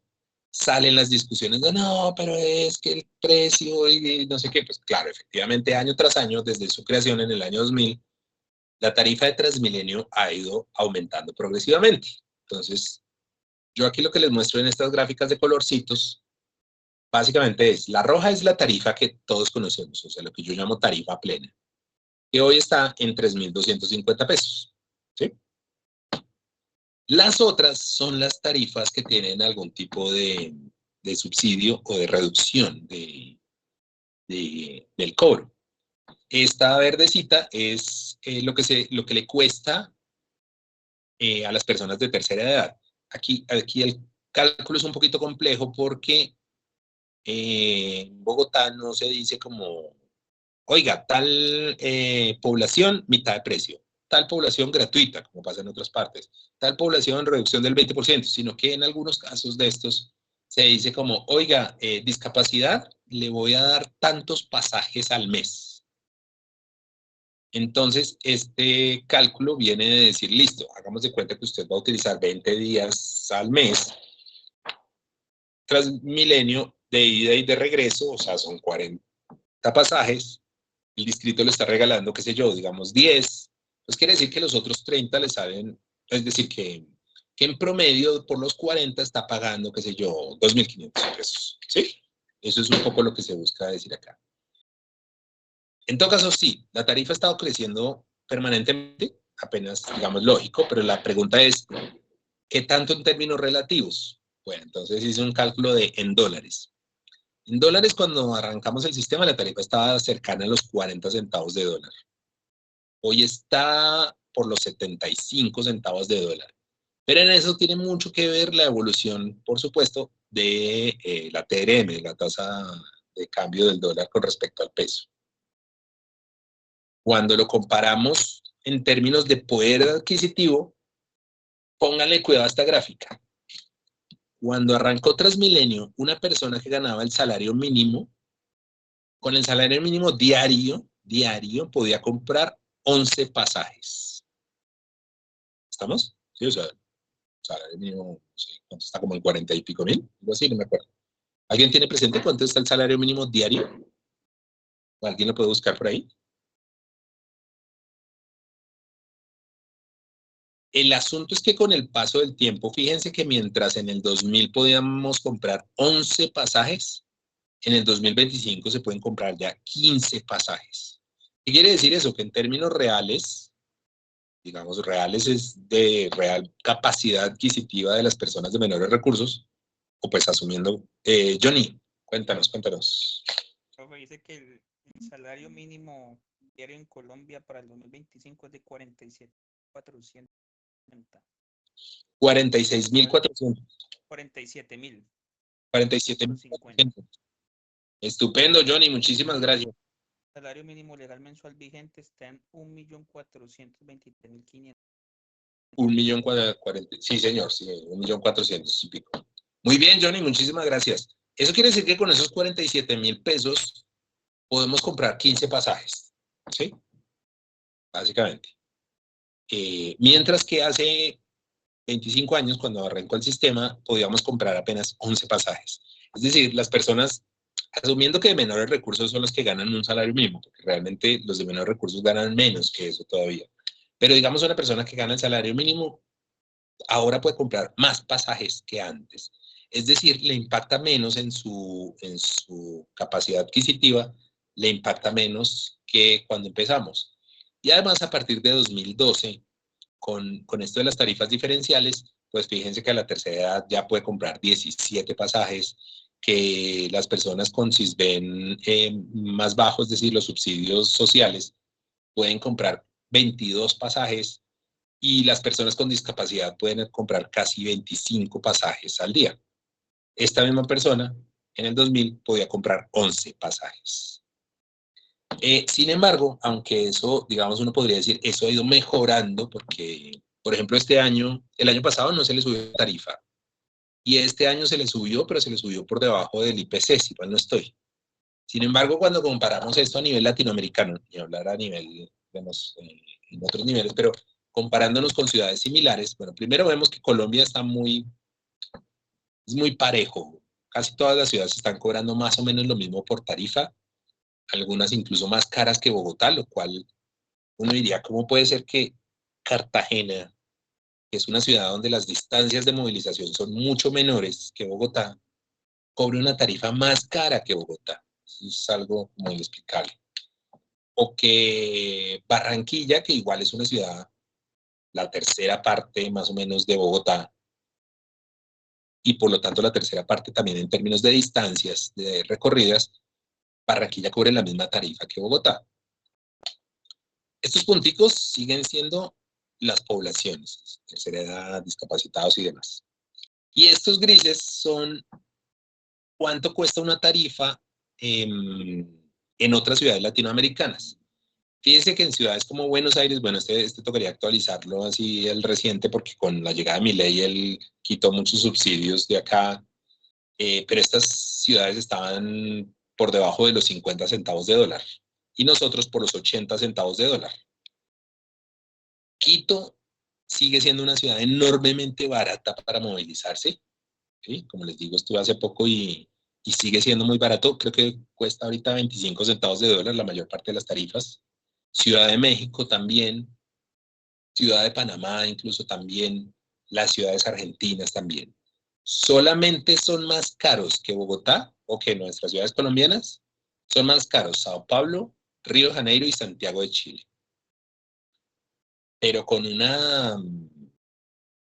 salen las discusiones de no, pero es que el precio y no sé qué. Pues claro, efectivamente, año tras año, desde su creación en el año 2000, la tarifa de Transmilenio ha ido aumentando progresivamente. Entonces, yo aquí lo que les muestro en estas gráficas de colorcitos, básicamente es, la roja es la tarifa que todos conocemos, o sea, lo que yo llamo tarifa plena, que hoy está en 3.250 pesos, ¿sí? Las otras son las tarifas que tienen algún tipo de subsidio o de reducción del cobro. Esta verdecita es lo que le cuesta a las personas de tercera edad. Aquí el cálculo es un poquito complejo porque en Bogotá no se dice como, oiga, tal población, mitad de precio, tal población gratuita, como pasa en otras partes, tal población reducción del 20%, sino que en algunos casos de estos se dice como, oiga, discapacidad, le voy a dar tantos pasajes al mes. Entonces, este cálculo viene de decir, listo, hagamos de cuenta que usted va a utilizar 20 días al mes, Transmilenio de ida y de regreso, o sea, son 40 pasajes, el distrito le está regalando, qué sé yo, digamos 10, pues quiere decir que los otros 30 le salen, es decir, que en promedio por los 40 está pagando, qué sé yo, 2.500 pesos, ¿sí? Eso es un poco lo que se busca decir acá. En todo caso, sí, la tarifa ha estado creciendo permanentemente, apenas, digamos, lógico, pero la pregunta es, ¿qué tanto en términos relativos? Bueno, entonces hice un cálculo en dólares. En dólares, cuando arrancamos el sistema, la tarifa estaba cercana a los 40 centavos de dólar. Hoy está por los 75 centavos de dólar. Pero en eso tiene mucho que ver la evolución, por supuesto, de la TRM, la tasa de cambio del dólar con respecto al peso. Cuando lo comparamos en términos de poder adquisitivo, pónganle cuidado a esta gráfica. Cuando arrancó Transmilenio, una persona que ganaba el salario mínimo, con el salario mínimo diario, podía comprar 11 pasajes. ¿Estamos? Sí, o sea, el salario mínimo, sí, está como en 40 y pico mil, algo así, no me acuerdo. ¿Alguien tiene presente cuánto está el salario mínimo diario? ¿O alguien lo puede buscar por ahí? El asunto es que con el paso del tiempo, fíjense que mientras en el 2000 podíamos comprar 11 pasajes, en el 2025 se pueden comprar ya 15 pasajes. ¿Qué quiere decir eso? Que en términos reales, digamos reales es de real capacidad adquisitiva de las personas de menores recursos, o pues asumiendo, Johnny, cuéntanos. Profe, dice que el salario mínimo diario en Colombia para el 2025 es de 47.400. 46.400. 47.000. 47.400. Estupendo, Johnny, muchísimas gracias. El salario mínimo legal mensual vigente está en 1.423.500. 1.040.000, sí, señor, sí, 1.400.000 y pico. Muy bien, Johnny, muchísimas gracias. Eso quiere decir que con esos 47.000 pesos podemos comprar 15 pasajes, ¿sí? Básicamente. Mientras que hace 25 años, cuando arrancó el sistema, podíamos comprar apenas 11 pasajes. Es decir, las personas, asumiendo que de menores recursos son los que ganan un salario mínimo, porque realmente los de menores recursos ganan menos que eso todavía. Pero digamos una persona que gana el salario mínimo, ahora puede comprar más pasajes que antes. Es decir, le impacta menos en su capacidad adquisitiva, le impacta menos que cuando empezamos. Y además, a partir de 2012, con esto de las tarifas diferenciales, pues fíjense que a la tercera edad ya puede comprar 17 pasajes, que las personas con CISBEN más bajos, es decir, los subsidios sociales, pueden comprar 22 pasajes y las personas con discapacidad pueden comprar casi 25 pasajes al día. Esta misma persona en el 2000 podía comprar 11 pasajes. Sin embargo, aunque eso, digamos, uno podría decir, eso ha ido mejorando porque, por ejemplo, este año, el año pasado no se le subió la tarifa y este año se le subió, pero se le subió por debajo del IPC, si mal no estoy. Sin embargo, cuando comparamos esto a nivel latinoamericano, y hablar a nivel, digamos, en otros niveles, pero comparándonos con ciudades similares, bueno, primero vemos que Colombia está es muy parejo. Casi todas las ciudades están cobrando más o menos lo mismo por tarifa, algunas incluso más caras que Bogotá, lo cual uno diría, ¿cómo puede ser que Cartagena, que es una ciudad donde las distancias de movilización son mucho menores que Bogotá, cobre una tarifa más cara que Bogotá? Eso es algo muy inexplicable. O que Barranquilla, que igual es una ciudad, la tercera parte más o menos de Bogotá, y por lo tanto la tercera parte también en términos de distancias de recorridas, Barranquilla cobre la misma tarifa que Bogotá. Estos punticos siguen siendo las poblaciones, tercera edad, discapacitados y demás. Y estos grises son cuánto cuesta una tarifa en otras ciudades latinoamericanas. Fíjense que en ciudades como Buenos Aires, bueno, este tocaría actualizarlo así el reciente, porque con la llegada de Milei él quitó muchos subsidios de acá, pero estas ciudades estaban por debajo de los 50 centavos de dólar y nosotros por los 80 centavos de dólar. Quito sigue siendo una ciudad enormemente barata para movilizarse, ¿sí? Como les digo, estuve hace poco y sigue siendo muy barato. Creo que cuesta ahorita 25 centavos de dólar la mayor parte de las tarifas. Ciudad de México también, Ciudad de Panamá incluso también, las ciudades argentinas también. Solamente son más caros que Bogotá o que nuestras ciudades colombianas, son más caros Sao Paulo, Río de Janeiro y Santiago de Chile. Pero con una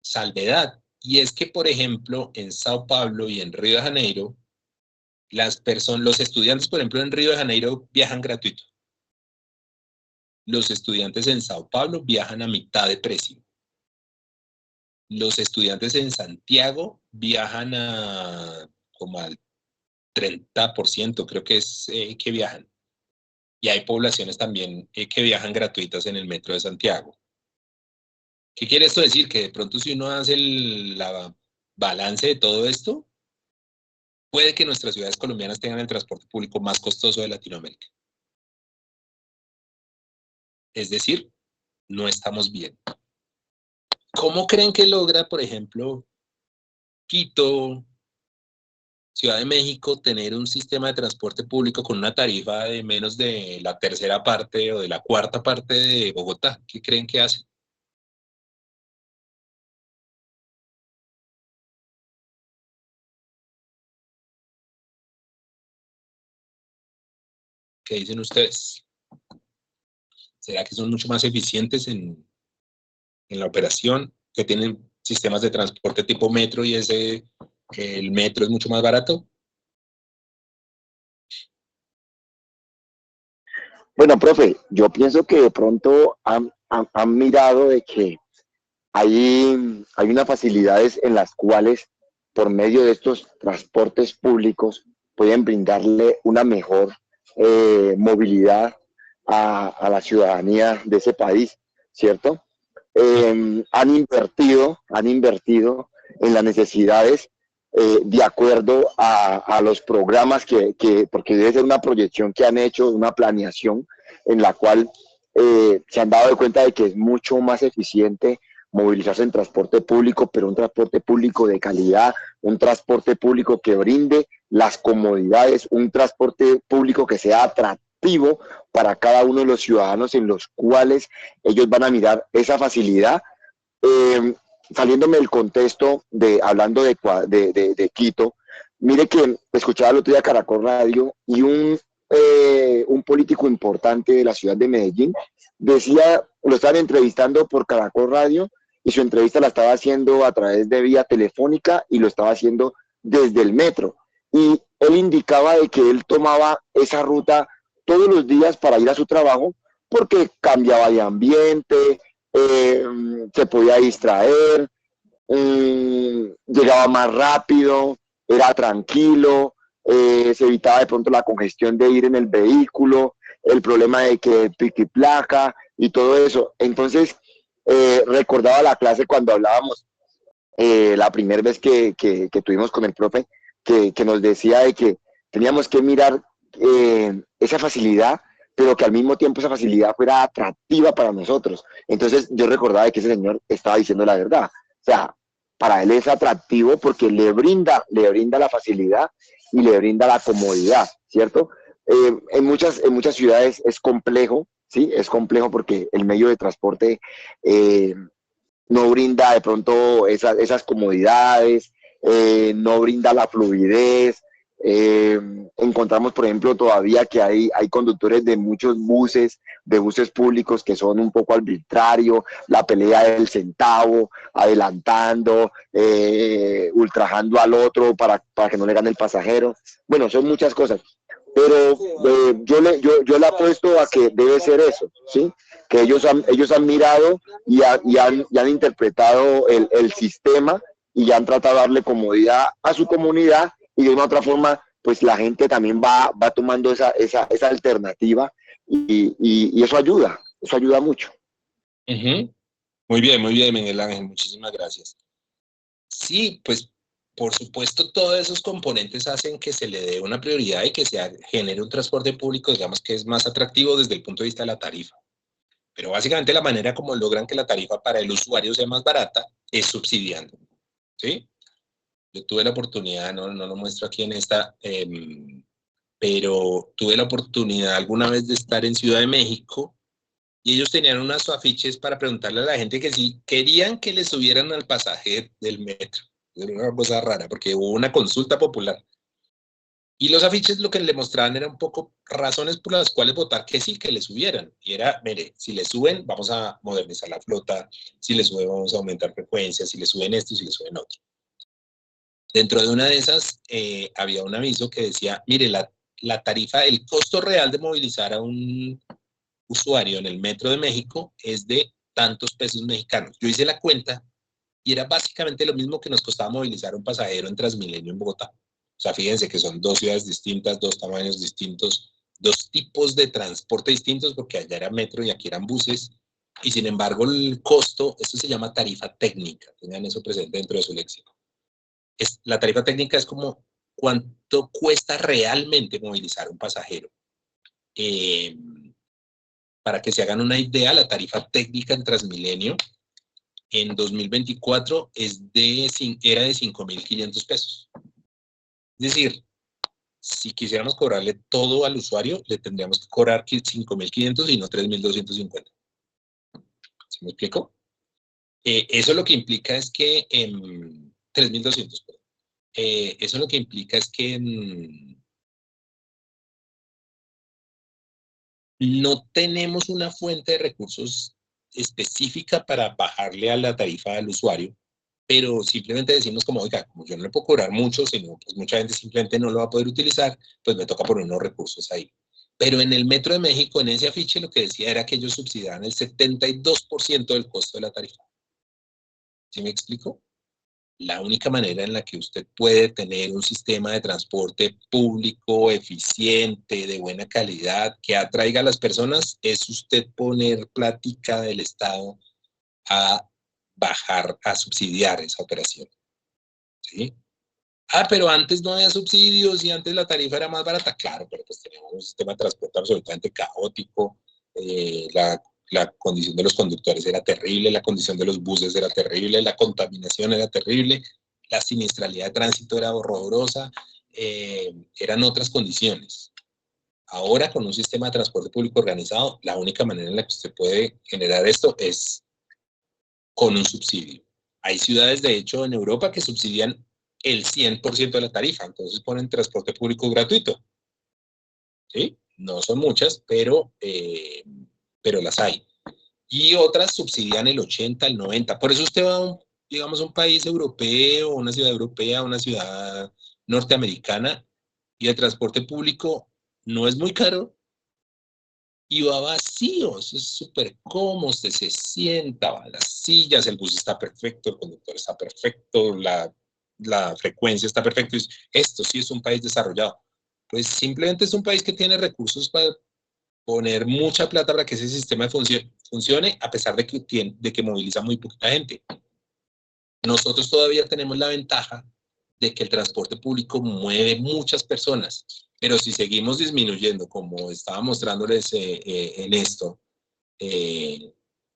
salvedad, y es que, por ejemplo, en Sao Paulo y en Río de Janeiro, los estudiantes, por ejemplo, en Río de Janeiro viajan gratuito. Los estudiantes en Sao Paulo viajan a mitad de precio. Los estudiantes en Santiago viajan como al 30%, creo que es que viajan. Y hay poblaciones también que viajan gratuitas en el metro de Santiago. ¿Qué quiere esto decir? Que de pronto si uno hace la balance de todo esto, puede que nuestras ciudades colombianas tengan el transporte público más costoso de Latinoamérica. Es decir, no estamos bien. ¿Cómo creen que logra, por ejemplo, Quito, Ciudad de México, tener un sistema de transporte público con una tarifa de menos de la tercera parte o de la cuarta parte de Bogotá? ¿Qué creen que hacen? ¿Qué dicen ustedes? ¿Será que son mucho más eficientes en la operación, que tienen sistemas de transporte tipo metro y el metro es mucho más barato? Bueno, profe, yo pienso que de pronto han mirado de que hay unas facilidades en las cuales por medio de estos transportes públicos pueden brindarle una mejor movilidad a la ciudadanía de ese país, ¿cierto? Han invertido en las necesidades de acuerdo a los programas porque debe ser una proyección que han hecho, una planeación en la cual se han dado cuenta de que es mucho más eficiente movilizarse en transporte público, pero un transporte público de calidad, un transporte público que brinde las comodidades, un transporte público que sea atractivo para cada uno de los ciudadanos, en los cuales ellos van a mirar esa facilidad. Saliéndome del contexto hablando de Quito, mire que escuchaba el otro día Caracol Radio y un político importante de la ciudad de Medellín decía, lo estaban entrevistando por Caracol Radio y su entrevista la estaba haciendo a través de vía telefónica y lo estaba haciendo desde el metro. Y él indicaba de que él tomaba esa ruta todos los días para ir a su trabajo porque cambiaba de ambiente, se podía distraer, llegaba más rápido, era tranquilo, se evitaba de pronto la congestión de ir en el vehículo, el problema de que pique y placa y todo eso. Entonces, recordaba la clase cuando hablábamos la primera vez que tuvimos con el profe, que nos decía de que teníamos que mirar esa facilidad, pero que al mismo tiempo esa facilidad fuera atractiva para nosotros. Entonces yo recordaba que ese señor estaba diciendo la verdad. O sea, para él es atractivo porque le brinda la facilidad y le brinda la comodidad, ¿cierto? En muchas ciudades es complejo, ¿sí? Es complejo porque el medio de transporte no brinda de pronto esas comodidades, no brinda la fluidez. Encontramos, por ejemplo, todavía que hay conductores de muchos buses, de buses públicos que son un poco arbitrarios, la pelea del centavo, adelantando, ultrajando al otro para que no le gane el pasajero. Bueno, son muchas cosas, pero yo le apuesto a que debe ser eso, ¿sí? Que ellos han mirado y han interpretado el sistema y han tratado de darle comodidad a su comunidad, y de una otra forma, pues la gente también va tomando esa alternativa y eso ayuda mucho. Muy bien, Miguel Ángel, muchísimas gracias. Sí, pues por supuesto todos esos componentes hacen que se le dé una prioridad y que se genere un transporte público, digamos, que es más atractivo desde el punto de vista de la tarifa. Pero básicamente la manera como logran que la tarifa para el usuario sea más barata es subsidiando, ¿sí? Yo tuve la oportunidad, no lo muestro aquí en esta, pero tuve la oportunidad alguna vez de estar en Ciudad de México y ellos tenían unos afiches para preguntarle a la gente que si querían que le subieran al pasaje del metro. Era una cosa rara porque hubo una consulta popular. Y los afiches lo que le mostraban era un poco razones por las cuales votar que sí, que le subieran. Y era, mire, si le suben, vamos a modernizar la flota, si le suben, vamos a aumentar frecuencias, si le suben esto, si le suben otro. Dentro de una de esas había un aviso que decía, mire, la tarifa, el costo real de movilizar a un usuario en el Metro de México es de tantos pesos mexicanos. Yo hice la cuenta y era básicamente lo mismo que nos costaba movilizar a un pasajero en Transmilenio en Bogotá. O sea, fíjense que son dos ciudades distintas, dos tamaños distintos, dos tipos de transporte distintos, porque allá era metro y aquí eran buses. Y sin embargo, el costo, esto se llama tarifa técnica. Tengan eso presente dentro de su léxico. La tarifa técnica es como cuánto cuesta realmente movilizar un pasajero. Para que se hagan una idea, la tarifa técnica en Transmilenio en 2024 era de 5.500 pesos. Es decir, si quisiéramos cobrarle todo al usuario, le tendríamos que cobrar 5.500 y no 3.250. ¿Se me explico? Eso lo que implica es que 3.200, perdón. Eso lo que implica es que no tenemos una fuente de recursos específica para bajarle a la tarifa al usuario, pero simplemente decimos como, oiga, como yo no le puedo cobrar mucho, sino pues mucha gente simplemente no lo va a poder utilizar, pues me toca poner unos recursos ahí. Pero en el Metro de México, en ese afiche, lo que decía era que ellos subsidiaban el 72% del costo de la tarifa. ¿Sí me explico? La única manera en la que usted puede tener un sistema de transporte público, eficiente, de buena calidad, que atraiga a las personas, es usted poner plática del Estado a bajar, a subsidiar esa operación. ¿Sí? Pero antes no había subsidios y antes la tarifa era más barata. Claro, pero pues teníamos un sistema de transporte absolutamente caótico. La condición de los conductores era terrible, la condición de los buses era terrible, la contaminación era terrible, la siniestralidad de tránsito era horrorosa, eran otras condiciones. Ahora, con un sistema de transporte público organizado, la única manera en la que usted puede generar esto es con un subsidio. Hay ciudades, de hecho, en Europa que subsidian el 100% de la tarifa, entonces ponen transporte público gratuito. ¿Sí? No son muchas, pero las hay. y otras subsidian el 80, el 90. Por eso usted va a digamos, un país europeo, una ciudad europea, una ciudad norteamericana, y el transporte público no es muy caro y va vacío, es súper cómodo, usted se sienta, va a las sillas, el bus está perfecto, el conductor está perfecto, la frecuencia está perfecta. Esto sí es un país desarrollado. Pues simplemente es un país que tiene recursos para poner mucha plata para que ese sistema funcione, a pesar de que moviliza muy poquita gente. Nosotros todavía tenemos la ventaja de que el transporte público mueve muchas personas, pero si seguimos disminuyendo, como estaba mostrándoles en esto,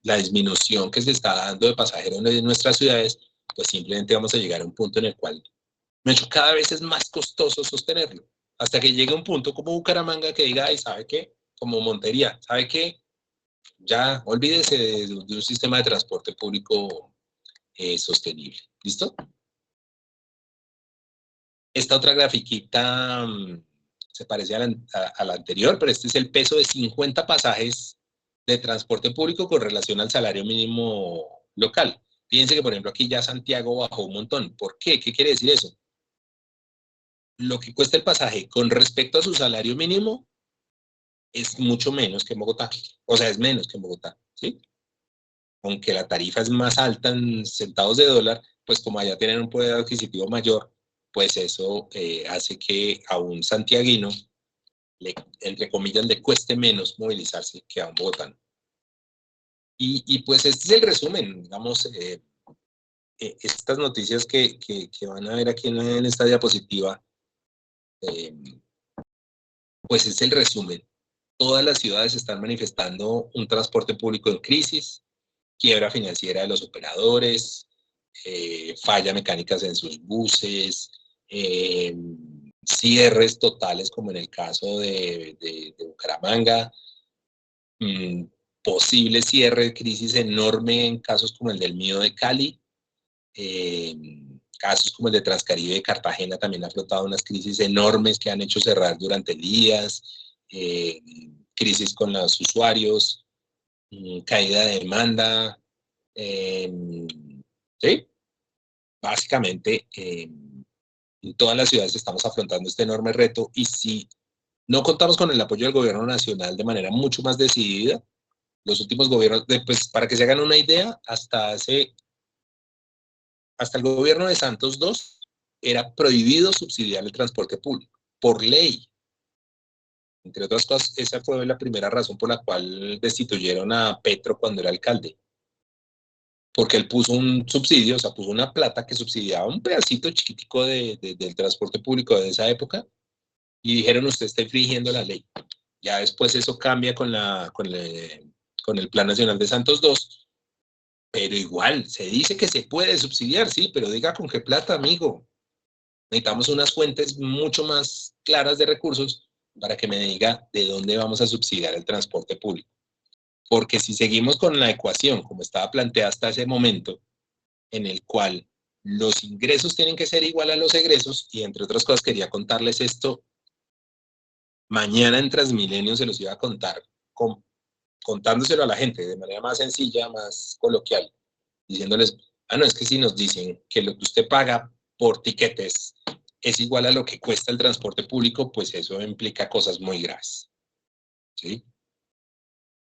la disminución que se está dando de pasajeros en nuestras ciudades, pues simplemente vamos a llegar a un punto en el cual cada vez es más costoso sostenerlo, hasta que llegue un punto como Bucaramanga que diga, ay, ¿sabe qué? Como Montería, ¿sabe qué? Ya olvídese de un sistema de transporte público sostenible. ¿Listo? Esta otra grafiquita se parece a la anterior, pero este es el peso de 50 pasajes de transporte público con relación al salario mínimo local. Fíjense que, por ejemplo, aquí ya Santiago bajó un montón. ¿Por qué? ¿Qué quiere decir eso? Lo que cuesta el pasaje con respecto a su salario mínimo es mucho menos que en Bogotá. O sea, es menos que en Bogotá, ¿sí? Aunque la tarifa es más alta en centavos de dólar, pues como allá tienen un poder adquisitivo mayor, pues eso hace que a un santiaguino, entre comillas, le cueste menos movilizarse que a un bogotano. Y pues este es el resumen, digamos, estas noticias que van a ver aquí en esta diapositiva, pues es el resumen. Todas las ciudades están manifestando un transporte público en crisis, quiebra financiera de los operadores, falla mecánicas en sus buses, cierres totales como en el caso de Bucaramanga, posible cierre, crisis enorme en casos como el del mío de Cali, casos como el de Transcaribe de Cartagena también ha flotado unas crisis enormes que han hecho cerrar durante días, crisis con los usuarios, caída de demanda, ¿sí? Básicamente, en todas las ciudades estamos afrontando este enorme reto y si no contamos con el apoyo del gobierno nacional de manera mucho más decidida, los últimos gobiernos, pues para que se hagan una idea, hasta el gobierno de Santos II era prohibido subsidiar el transporte público, por ley. Entre otras cosas, esa fue la primera razón por la cual destituyeron a Petro cuando era alcalde. Porque él puso un subsidio, o sea, puso una plata que subsidiaba un pedacito chiquitico del transporte público de esa época y dijeron, usted está infringiendo la ley. Ya después eso cambia con el Plan Nacional de Santos II, pero igual, se dice que se puede subsidiar, sí, pero diga con qué plata, amigo. Necesitamos unas fuentes mucho más claras de recursos para que me diga de dónde vamos a subsidiar el transporte público. Porque si seguimos con la ecuación como estaba planteada hasta ese momento, en el cual los ingresos tienen que ser igual a los egresos, y entre otras cosas quería contarles esto, mañana en Transmilenio se los iba a contar, contándoselo a la gente de manera más sencilla, más coloquial, diciéndoles, no, es que si nos dicen que lo que usted paga por tiquetes es igual a lo que cuesta el transporte público, pues eso implica cosas muy graves, ¿sí?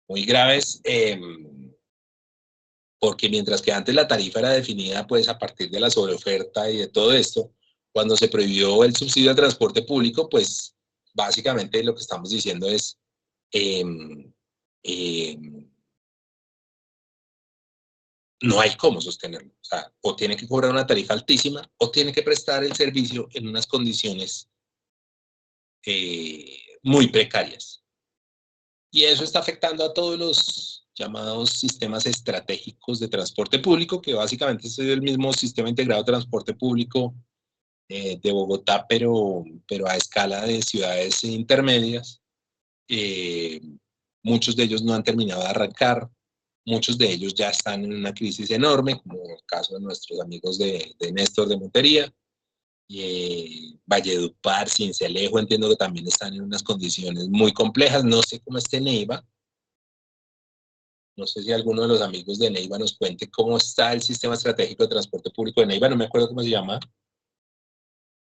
Muy graves, porque mientras que antes la tarifa era definida pues a partir de la sobreoferta y de todo esto, cuando se prohibió el subsidio al transporte público, pues básicamente lo que estamos diciendo es no hay cómo sostenerlo. O sea, o tiene que cobrar una tarifa altísima o tiene que prestar el servicio en unas condiciones muy precarias. Y eso está afectando a todos los llamados sistemas estratégicos de transporte público, que básicamente es el mismo sistema integrado de transporte público de Bogotá, pero a escala de ciudades intermedias. Muchos de ellos no han terminado de arrancar, muchos de ellos ya están en una crisis enorme, como el caso de nuestros amigos de Néstor de Montería. Valledupar, Sincelejo, entiendo que también están en unas condiciones muy complejas. No sé cómo esté Neiva, No sé si alguno de los amigos de Neiva nos cuente cómo está el sistema estratégico de transporte público de Neiva. No me acuerdo cómo se llama.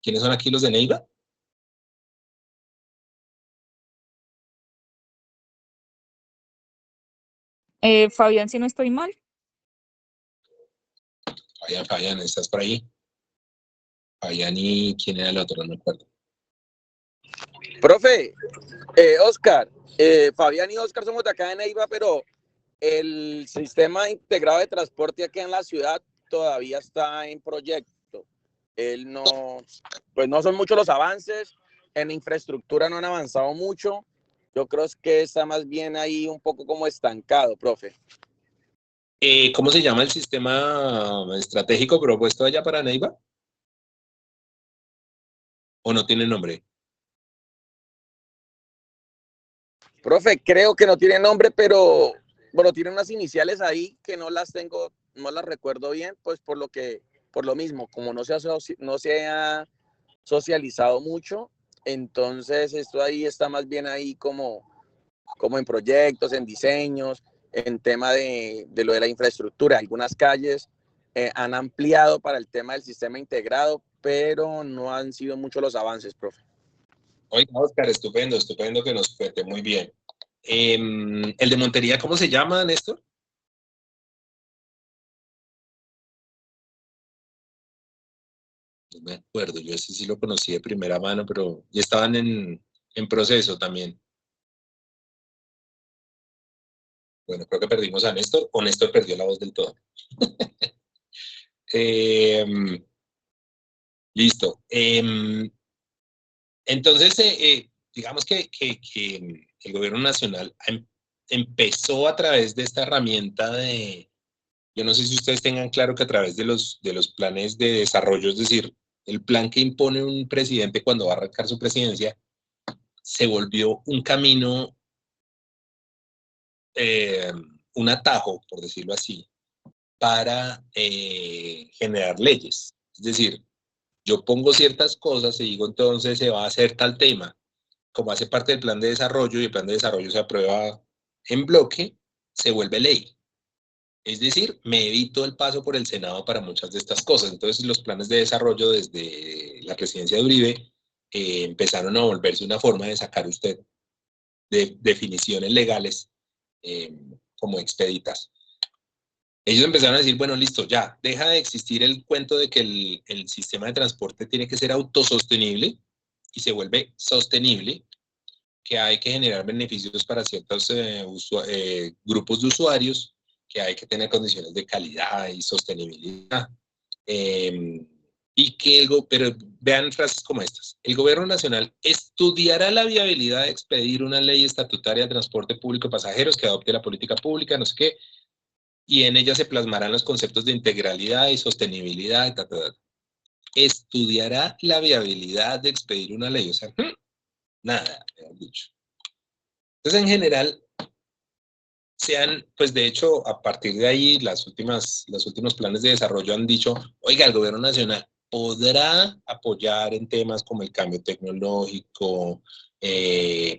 ¿Quiénes son aquí los de Neiva? Fabián, si no estoy mal. Fabián, ¿estás por ahí? Fabián y ¿quién era el otro? No me acuerdo. Profe, Oscar, Fabián y Oscar somos de acá de Neiva, pero el sistema integrado de transporte aquí en la ciudad todavía está en proyecto. Pues no son muchos los avances, en infraestructura no han avanzado mucho. Yo creo que está más bien ahí un poco como estancado, profe. ¿Cómo se llama el sistema estratégico propuesto allá para Neiva? ¿O no tiene nombre? Profe, creo que no tiene nombre, pero bueno, tiene unas iniciales ahí que no las recuerdo bien, pues por lo mismo, como no se ha socializado mucho, entonces esto ahí está más bien ahí como en proyectos, en diseños, en tema de lo de la infraestructura. Algunas calles han ampliado para el tema del sistema integrado, pero no han sido muchos los avances, profe. Oiga, Oscar, estupendo que nos cuente, muy bien. El de Montería, ¿cómo se llama, Néstor? No me acuerdo, yo ese sí lo conocí de primera mano, pero ya estaban en proceso también. Bueno, creo que perdimos a Néstor, o Néstor perdió la voz del todo. Listo. Entonces, digamos que el gobierno nacional empezó a través de esta herramienta yo no sé si ustedes tengan claro que a través de los planes de desarrollo, es decir, el plan que impone un presidente cuando va a arrancar su presidencia, se volvió un camino, un atajo, por decirlo así, para generar leyes. Es decir, yo pongo ciertas cosas y digo, entonces se va a hacer tal tema. Como hace parte del plan de desarrollo y el plan de desarrollo se aprueba en bloque, se vuelve ley. Es decir, me evito el paso por el Senado para muchas de estas cosas. Entonces, los planes de desarrollo desde la presidencia de Uribe empezaron a volverse una forma de sacar usted de definiciones legales como expeditas. Ellos empezaron a decir, bueno, listo, ya, deja de existir el cuento de que el sistema de transporte tiene que ser autosostenible y se vuelve sostenible, que hay que generar beneficios para ciertos grupos de usuarios, que hay que tener condiciones de calidad y sostenibilidad. Pero vean frases como estas. El gobierno nacional estudiará la viabilidad de expedir una ley estatutaria de transporte público de pasajeros que adopte la política pública, no sé qué, y en ella se plasmarán los conceptos de integralidad y sostenibilidad. Estudiará la viabilidad de expedir una ley, o sea, nada, me han dicho. Entonces, en general, pues de hecho, a partir de ahí, los últimos planes de desarrollo han dicho, oiga, el gobierno nacional podrá apoyar en temas como el cambio tecnológico,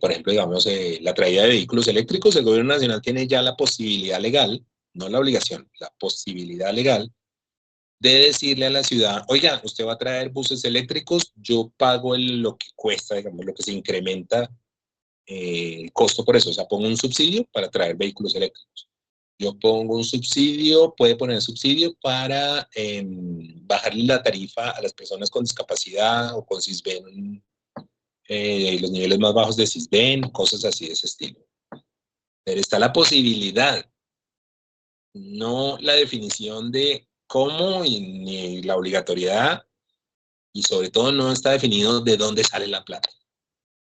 por ejemplo, digamos, la traída de vehículos eléctricos. El gobierno nacional tiene ya la posibilidad legal, no la obligación, la posibilidad legal de decirle a la ciudad, oiga, usted va a traer buses eléctricos, yo pago lo que cuesta, digamos, lo que se incrementa el costo por eso. O sea, pongo un subsidio para traer vehículos eléctricos. Yo pongo un subsidio, puede poner subsidio para bajarle la tarifa a las personas con discapacidad o con CISBEN, los niveles más bajos de CISBEN, cosas así de ese estilo. Pero está la posibilidad, no la definición de cómo ni la obligatoriedad, y sobre todo no está definido de dónde sale la plata.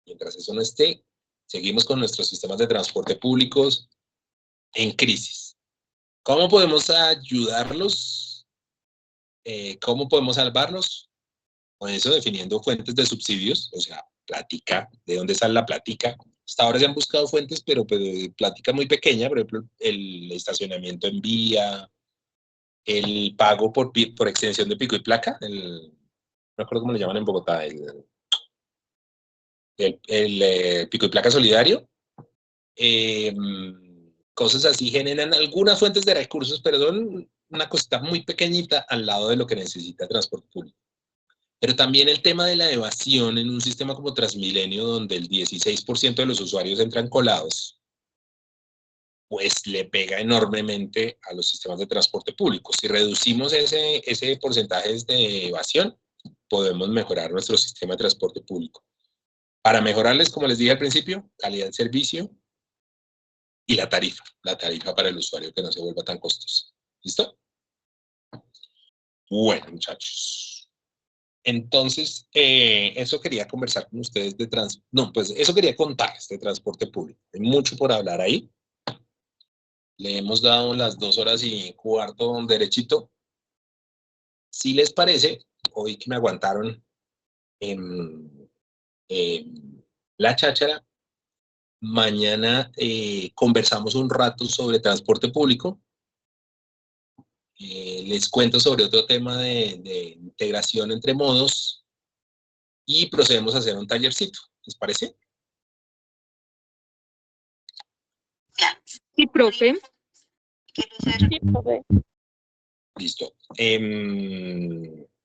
Mientras eso no esté, seguimos con nuestros sistemas de transporte públicos en crisis. ¿Cómo podemos ayudarlos? ¿Cómo podemos salvarlos? Con eso, definiendo fuentes de subsidios, o sea, plática, ¿de dónde sale la plática? Hasta ahora se han buscado fuentes, pero plática muy pequeña, por ejemplo, el estacionamiento en vía, el pago por extensión de pico y placa, no me acuerdo cómo le llaman en Bogotá, el pico y placa solidario. cosas así generan algunas fuentes de recursos, pero son una cosita muy pequeñita al lado de lo que necesita el transporte público. Pero también el tema de la evasión en un sistema como Transmilenio, donde el 16% de los usuarios entran colados, pues le pega enormemente a los sistemas de transporte público. Si reducimos ese porcentaje de evasión, podemos mejorar nuestro sistema de transporte público. Para mejorarles, como les dije al principio, calidad de servicio y la tarifa para el usuario, que no se vuelva tan costosa. ¿Listo? Bueno, muchachos. Entonces, eso quería conversar con ustedes eso quería contarles de transporte público. Hay mucho por hablar ahí. Le hemos dado las 2:15 derechito. Si les parece, hoy que me aguantaron la cháchara, mañana conversamos un rato sobre transporte público. Les cuento sobre otro tema de integración entre modos y procedemos a hacer un tallercito. ¿Les parece? Sí, profe. Sí, profe. Listo.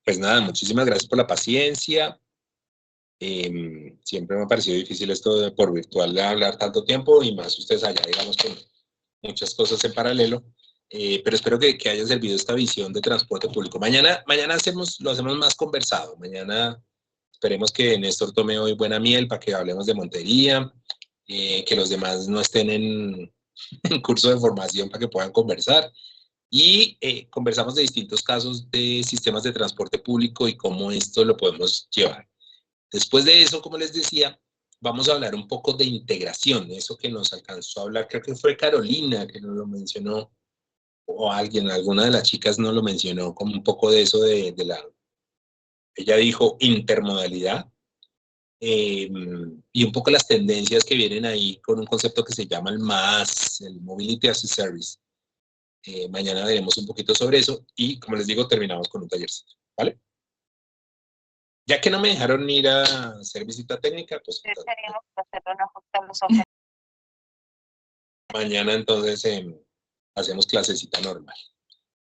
Pues nada, muchísimas gracias por la paciencia. Siempre me ha parecido difícil esto de por virtual de hablar tanto tiempo y más ustedes allá, digamos, con muchas cosas en paralelo. Pero espero que haya servido esta visión de transporte público. Mañana lo hacemos más conversado. Mañana esperemos que Néstor tome hoy buena miel para que hablemos de Montería, que los demás no estén en curso de formación para que puedan conversar. Y conversamos de distintos casos de sistemas de transporte público y cómo esto lo podemos llevar. Después de eso, como les decía, vamos a hablar un poco de integración, eso que nos alcanzó a hablar, creo que fue Carolina que nos lo mencionó, o alguna de las chicas nos lo mencionó, como un poco de eso ella dijo intermodalidad, y un poco las tendencias que vienen ahí con un concepto que se llama el MaaS, el Mobility as a Service. Mañana veremos un poquito sobre eso y, como les digo, terminamos con un tallercito, ¿vale? Ya que no me dejaron ir a hacer visita técnica, pues mañana entonces hacemos clasecita normal.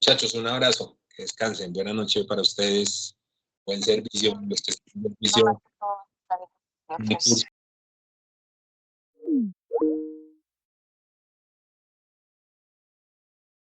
Muchachos, un abrazo, que descansen, buena noche para ustedes, buen servicio, los que estén en servicio.